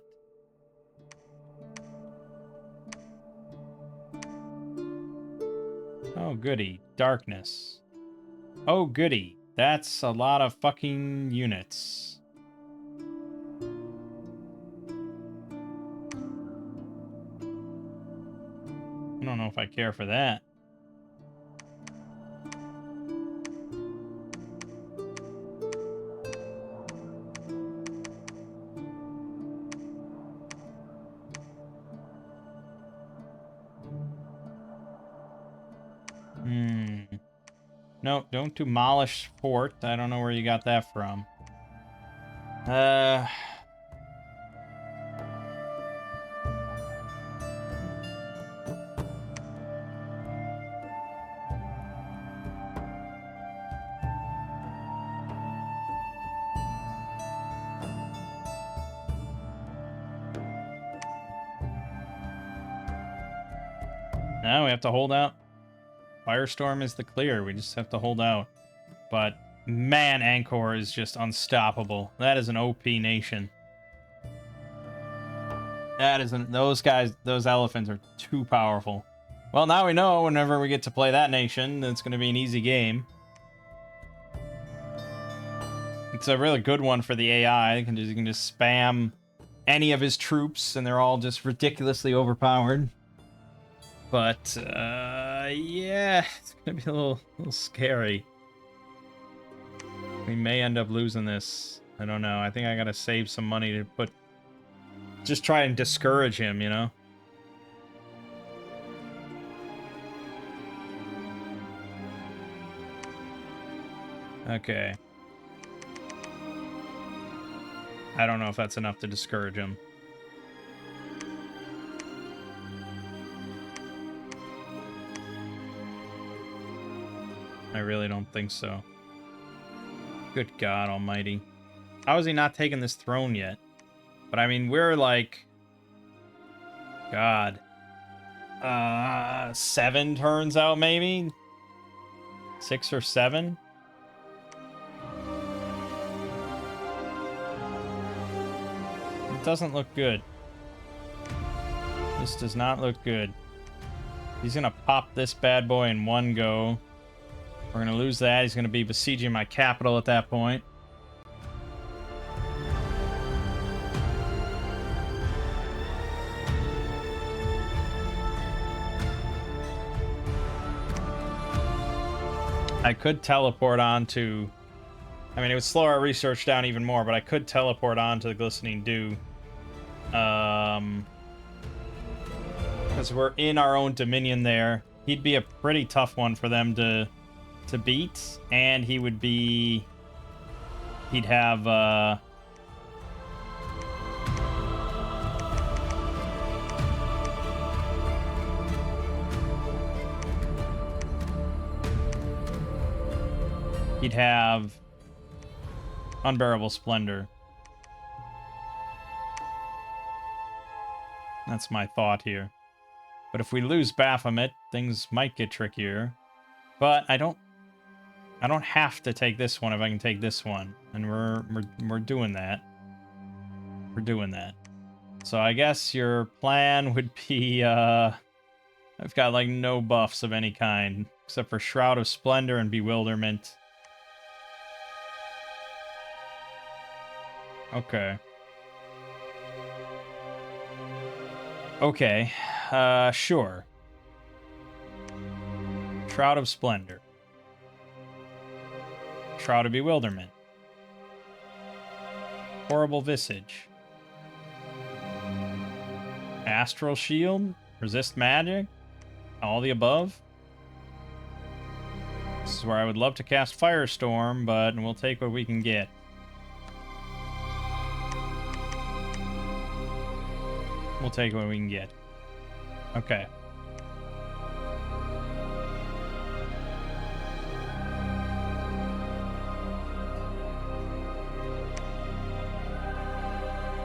Oh, goody. Darkness. Oh, goody. That's a lot of fucking units. I don't know if I care for that. No, don't demolish fort. I don't know where you got that from. Now we have to hold out. Firestorm is the clear. We just have to hold out. But man, Angkor is just unstoppable. That is an OP nation. That isn't. Those guys, those elephants are too powerful. Well, now we know whenever we get to play that nation, it's going to be an easy game. It's a really good one for the AI. You can just spam any of his troops, and they're all just ridiculously overpowered. But, yeah, it's going to be a little scary. We may end up losing this. I don't know. I think I got to save some money to put... Just try and discourage him, you know? Okay. I don't know if that's enough to discourage him. I really don't think so. Good God almighty. How is he not taking this throne yet? But I mean, we're like... God. 7 turns out, maybe? 6 or 7? It doesn't look good. This does not look good. He's gonna pop this bad boy in one go. We're gonna lose that. He's gonna be besieging my capital at that point. I could teleport on to... I mean, it would slow our research down even more, but I could teleport on to the Glistening Dew. Because we're in our own dominion there. He'd be a pretty tough one for them to beat, and he would be... He'd have, He'd have Unbearable Splendor. That's my thought here. But if we lose Baphomet, things might get trickier. But I don't have to take this one if I can take this one. And we're doing that. We're doing that. So I guess your plan would be, I've got like no buffs of any kind, except for Shroud of Splendor and Bewilderment. Okay. Okay, sure. Shroud of Splendor. Shroud of Bewilderment. Horrible Visage. Astral Shield? Resist Magic? All the above? This is where I would love to cast Firestorm, but we'll take what we can get. We'll take what we can get. Okay.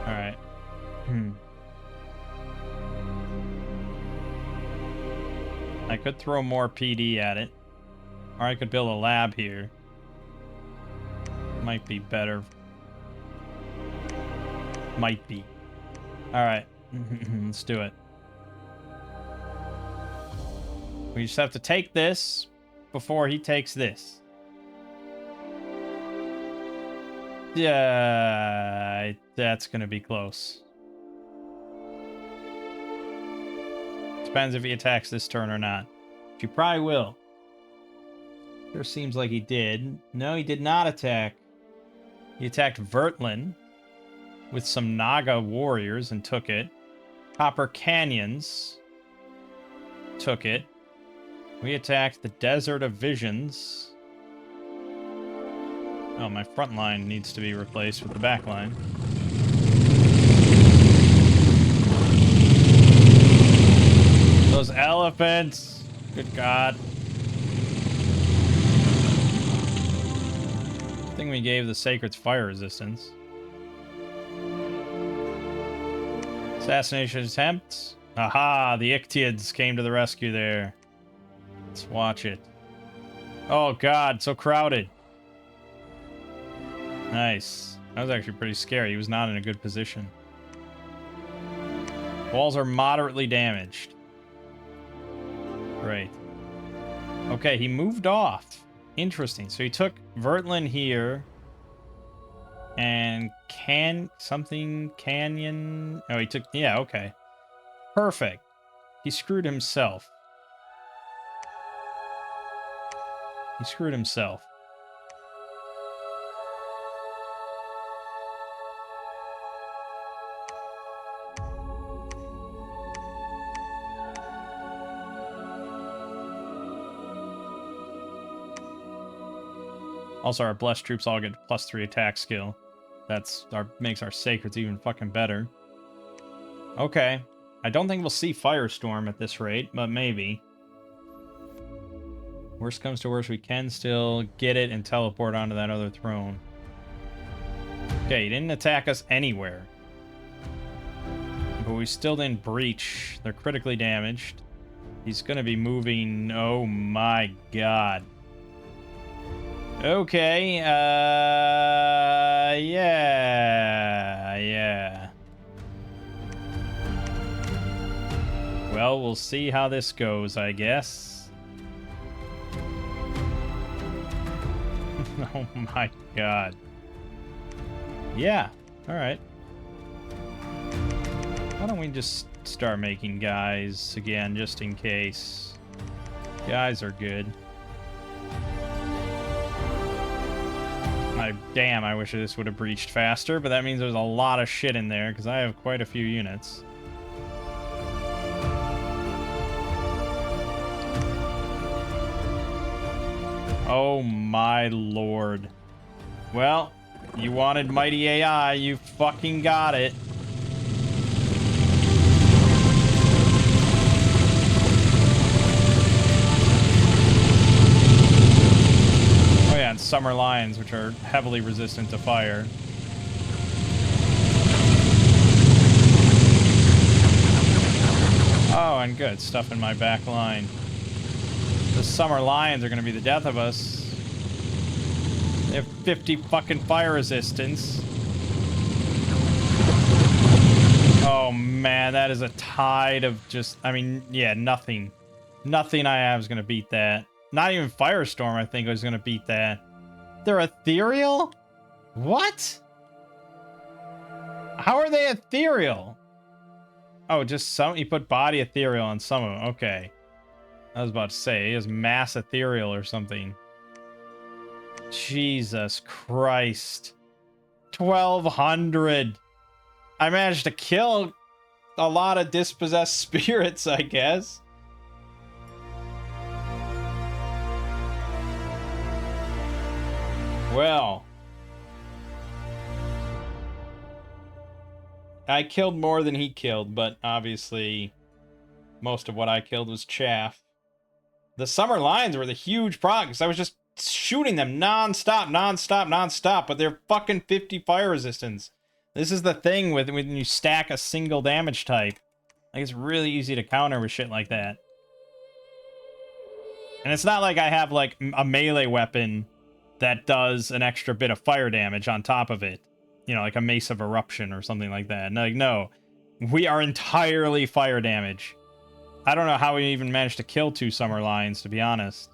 Alright. I could throw more PD at it. Or I could build a lab here. Might be better. Might be. Alright. Let's do it. We just have to take this before he takes this. Yeah, that's gonna be close. Depends if he attacks this turn or not. He probably will. Sure seems like he did. No, he did not attack. He attacked Vertlin with some Naga warriors and took it. Copper Canyons took it. We attacked the Desert of Visions. Oh, my front line needs to be replaced with the back line. Those elephants! Good God. I think we gave the Sacred's fire resistance. Assassination attempts. Aha! The Ictiads came to the rescue there. Let's watch it. Oh God, so crowded. Nice. That was actually pretty scary. He was not in a good position. Walls are moderately damaged. Great. Okay, he moved off. Interesting. So he took Vertlin here. And Canyon. Oh, he took... Yeah, okay. Perfect. He screwed himself. He screwed himself. Also, our blessed troops all get +3 attack skill. Makes our sacreds even fucking better. Okay. I don't think we'll see Firestorm at this rate, but maybe. Worst comes to worst, we can still get it and teleport onto that other throne. Okay, he didn't attack us anywhere. But we still didn't breach. They're critically damaged. He's gonna be moving... Oh my God. Okay, yeah. Well, we'll see how this goes, I guess. Oh my God. Yeah, alright. Why don't we just start making guys again, just in case? Guys are good. Damn, I wish this would have breached faster, but that means there's a lot of shit in there, because I have quite a few units. Oh my lord. Well, you wanted mighty AI, you fucking got it. And summer lions, which are heavily resistant to fire. Oh, and good. Stuff in my back line. The summer lions are going to be the death of us. They have 50 fucking fire resistance. Oh, man. That is a tide of just... I mean, yeah, nothing. Nothing I have is going to beat that. Not even Firestorm, I think, is going to beat that. They're ethereal? What? How are they ethereal? Oh, just some... You put body ethereal on some of them. Okay. I was about to say, he has mass ethereal or something. Jesus Christ. 1,200. I managed to kill a lot of dispossessed spirits, I guess. Well. I killed more than he killed, but obviously most of what I killed was chaff. The summer lions were the huge problem, because I was just shooting them non-stop, but they're fucking 50 fire resistance. This is the thing with when you stack a single damage type. Like, it's really easy to counter with shit like that. And it's not like I have, like, a melee weapon that does an extra bit of fire damage on top of it. You know, like a Mace of Eruption or something like that. Like, no. We are entirely fire damage. I don't know how we even managed to kill 2 summer lions, to be honest.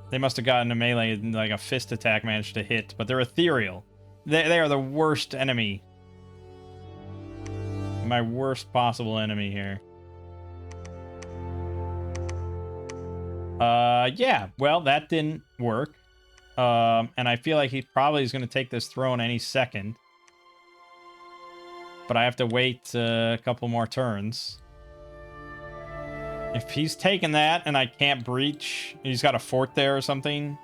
They must have gotten a melee, like a fist attack managed to hit, but they're ethereal. They are the worst enemy. My worst possible enemy here. Yeah, well, that didn't work. And I feel like he probably is going to take this throne any second. But I have to wait a couple more turns. If he's taking that and I can't breach, he's got a fort there or something.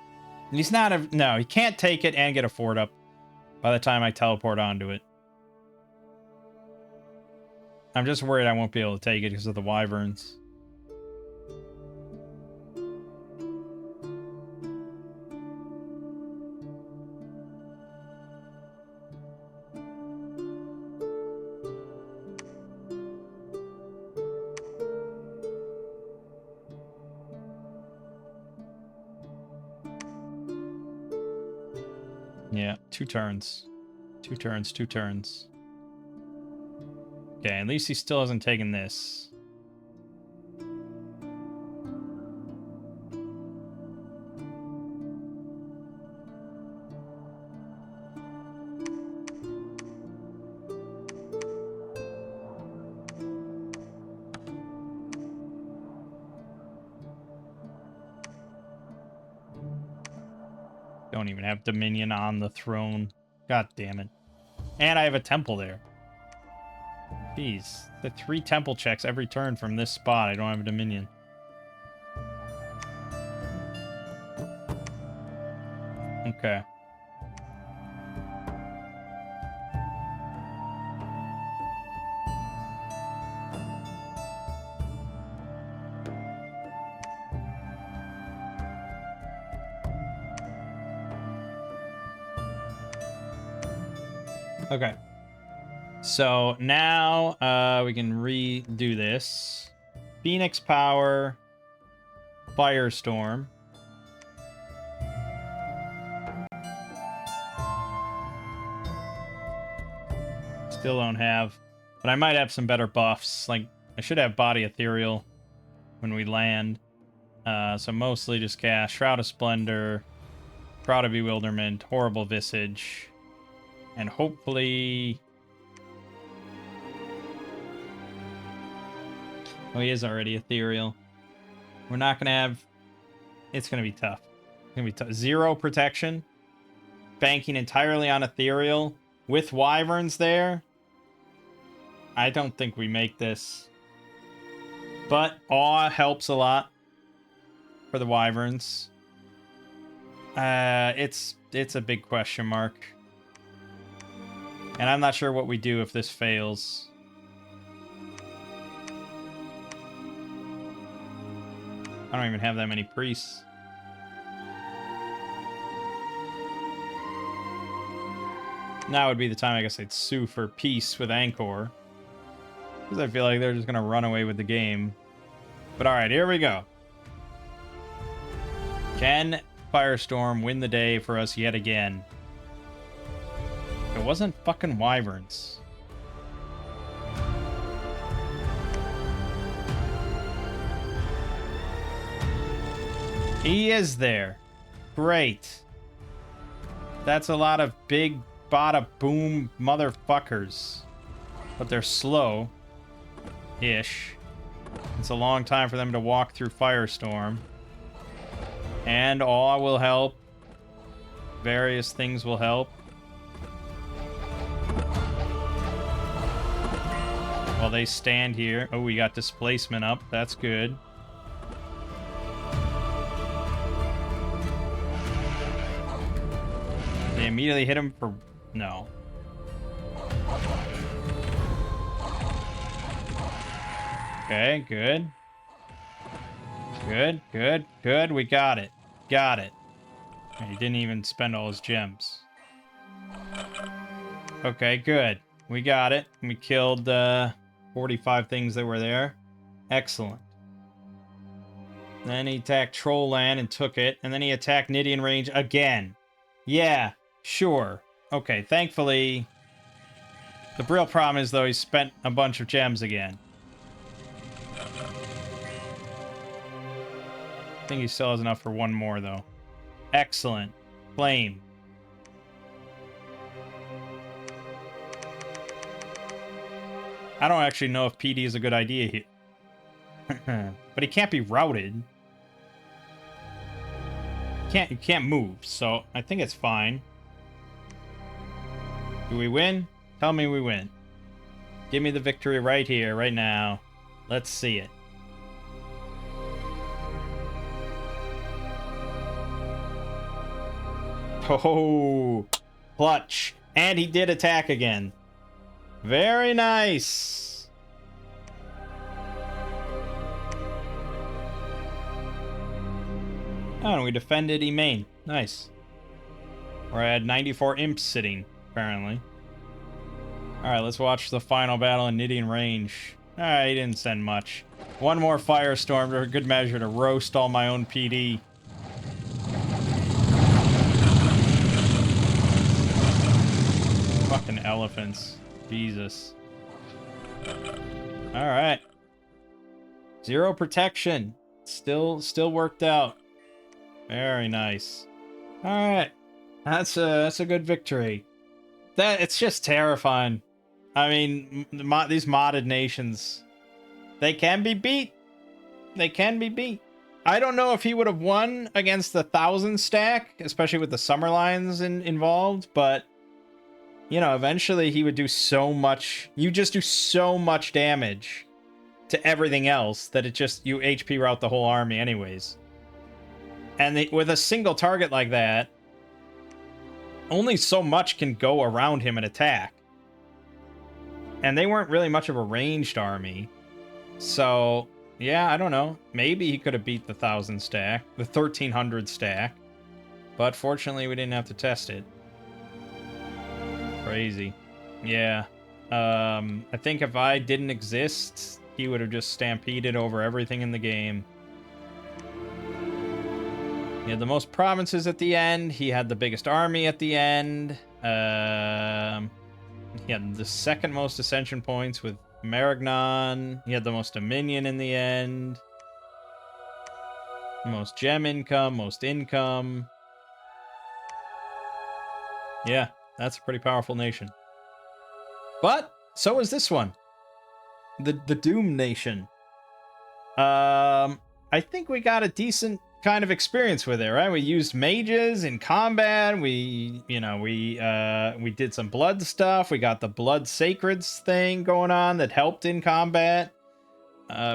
And he's not a... No, he can't take it and get a fort up by the time I teleport onto it. I'm just worried I won't be able to take it because of the wyverns. Yeah, 2 turns. 2 turns, 2 turns. Okay, at least he still hasn't taken this. Don't even have Dominion on the throne. God damn it. And I have a temple there. Jeez. The 3 temple checks every turn from this spot. I don't have a Dominion. Okay. Okay. So now we can redo this. Phoenix Power. Firestorm. Still don't have. But I might have some better buffs. Like, I should have Body Ethereal when we land. So mostly just cast Shroud of Splendor, Shroud of Bewilderment, Horrible Visage, and hopefully... Oh, he is already ethereal. We're not going to have... It's going to be tough. It's going to be tough. 0 protection. Banking entirely on ethereal. With wyverns there. I don't think we make this. But awe helps a lot. For the wyverns. It's a big question mark. And I'm not sure what we do if this fails. I don't even have that many priests. Now would be the time I guess I'd sue for peace with Angkor. Because I feel like they're just going to run away with the game. But alright, here we go. Can Firestorm win the day for us yet again? It wasn't fucking wyverns. He is there. Great. That's a lot of big bada boom motherfuckers. But they're slow-ish. It's a long time for them to walk through Firestorm. And awe will help. Various things will help. While they stand here. Oh, we got displacement up. That's good. They immediately hit him for... No. Okay, good. Good, good, good. We got it. Got it. And he didn't even spend all his gems. Okay, good. We got it. We killed 45 things that were there. Excellent. Then he attacked Troll Land and took it. And then he attacked Nidian Range again. Yeah, sure. Okay, thankfully... The real problem is, though, he spent a bunch of gems again. I think he still has enough for one more, though. Excellent. Flame. I don't actually know if PD is a good idea here. But he can't be routed. You can't move, so I think it's fine. Do we win? Tell me we win. Give me the victory right here, right now. Let's see it. Oh, clutch. And he did attack again. Very nice. Oh, and we defended Emain. Nice. Or I had 94 imps sitting, apparently. Alright, let's watch the final battle in Nidian Range. Alright, he didn't send much. One more Firestorm for a good measure to roast all my own PD. Fucking elephants. Jesus. Alright. 0 protection. Still worked out. Very nice. Alright. That's a good victory. It's just terrifying. I mean, these modded nations, they can be beat. They can be beat. I don't know if he would have won against the 1,000 stack, especially with the summer lines involved, but you know, eventually he would do so much. You just do so much damage to everything else that you HP route the whole army anyways. And with a single target like that, only so much can go around him and attack. And they weren't really much of a ranged army. So, yeah, I don't know. Maybe he could have beat the 1,000 stack, the 1,300 stack. But fortunately, we didn't have to test it. Crazy. Yeah. I think if I didn't exist, he would have just stampeded over everything in the game. He had the most provinces at the end. He had the biggest army at the end. He had the second most ascension points with Maragnon. He had the most dominion in the end. Most gem income, most income. Yeah, that's a pretty powerful nation. But so is this one. The Doom Nation. I think we got a decent kind of experience with it, right? We used mages in combat. We did some blood stuff. We got the blood sacreds thing going on that helped in combat.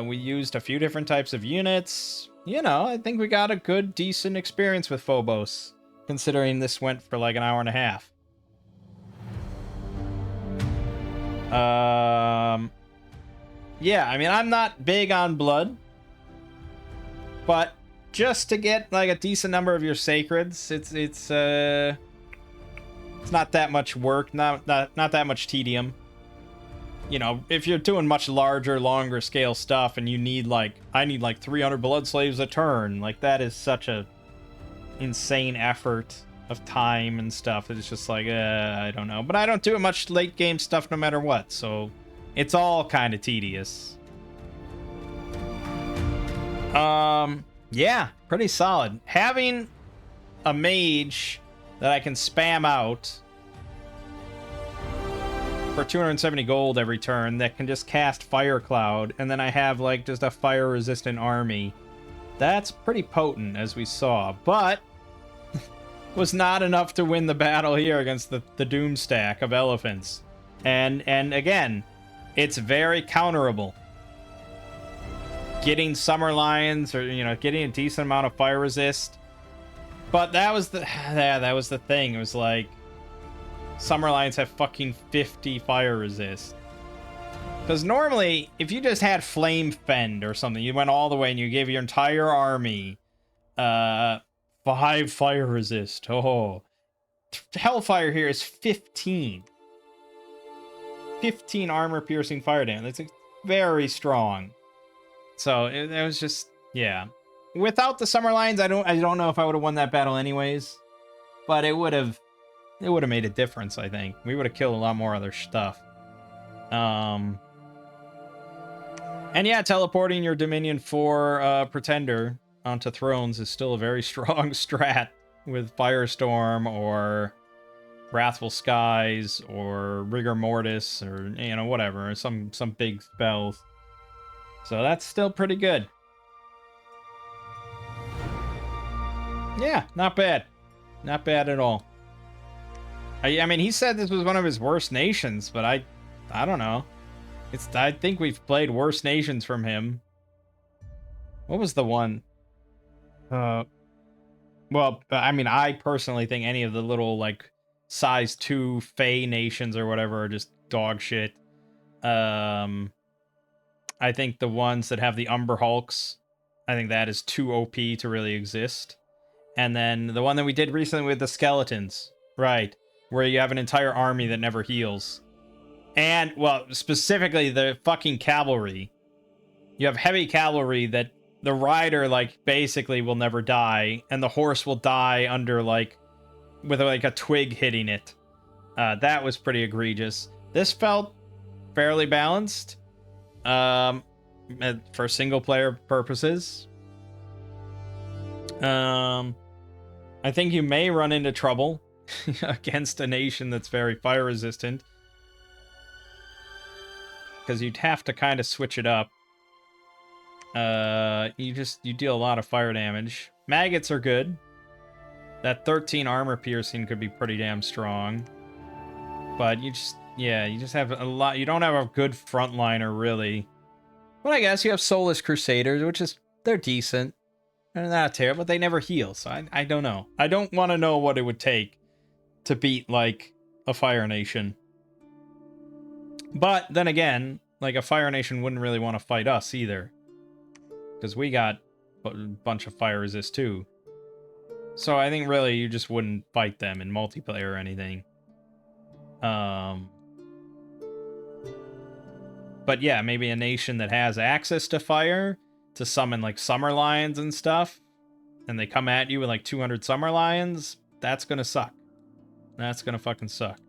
We used a few different types of units. You know, I think we got a good, decent experience with Phobos, considering this went for like an hour and a half. Yeah, I mean, I'm not big on blood, but just to get like a decent number of your sacreds, it's not that much work, not that much tedium. you know, if you're doing much larger, longer scale stuff and you need like, I need like 300 blood slaves a turn, like that is such a insane effort of time and stuff. It's just like, I don't know. But I don't do much late game stuff no matter what, so it's all kind of tedious. Yeah, pretty solid. Having a mage that I can spam out for 270 gold every turn that can just cast Fire Cloud, and then I have like just a fire resistant army. That's pretty potent, as we saw, but was not enough to win the battle here against the Doom stack of elephants. And again, it's very counterable. Getting Summer Lions, or you know, getting a decent amount of fire resist. But that was the thing. It was like Summer Lions have fucking 50 fire resist. Because normally, if you just had Flame Fend or something, you went all the way and you gave your entire army 5 fire resist. Oh. Hellfire here is 15. 15 armor piercing fire damage. That's very strong. So it was just, yeah. Without the Summer Lions, I don't know if I would have won that battle anyways. But it would have made a difference, I think. We would have killed a lot more other stuff. And yeah, teleporting your Dominion 4 Pretender onto thrones is still a very strong strat with Firestorm or Wrathful Skies or Rigor Mortis or, you know, whatever, some big spells. So that's still pretty good. Yeah, not bad. Not bad at all. I mean, he said this was one of his worst nations, but I don't know. I think we've played worse nations from him. What was the one? Well, I mean, I personally think any of the little, like, size 2 Fey nations or whatever are just dog shit. I think the ones that have the Umber Hulks, I think that is too OP to really exist. And then the one that we did recently with the skeletons, right, where you have an entire army that never heals. And, well, specifically the fucking cavalry. You have heavy cavalry that the rider, like, basically will never die, and the horse will die under, like, with, like, a twig hitting it. That was pretty egregious. This felt fairly balanced, for single-player purposes. I think you may run into trouble against a nation that's very fire-resistant, because you'd have to kind of switch it up. You deal a lot of fire damage. Maggots are good. That 13 armor piercing could be pretty damn strong. But you just have a lot. You don't have a good frontliner, really. But I guess you have Soulless Crusaders, which is, they're decent. They're not terrible, but they never heal, so I don't know. I don't want to know what it would take to beat, like, a Fire Nation. But then again, like, a Fire Nation wouldn't really want to fight us either. Because we got a bunch of fire resist too. So I think really you just wouldn't fight them in multiplayer or anything. But yeah, maybe a nation that has access to fire to summon like Summer Lions and stuff, and they come at you with like 200 Summer Lions, that's gonna suck. That's gonna fucking suck.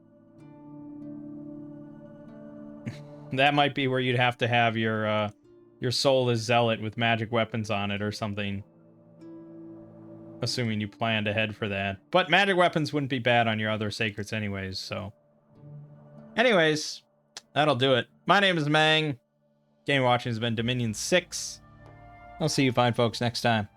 That might be where you'd have to have your Soulless Zealot with magic weapons on it or something. Assuming you planned ahead for that. But magic weapons wouldn't be bad on your other sacreds anyways, so. Anyways, that'll do it. My name is Mangg. Game watching has been Dominion 6. I'll see you fine folks next time.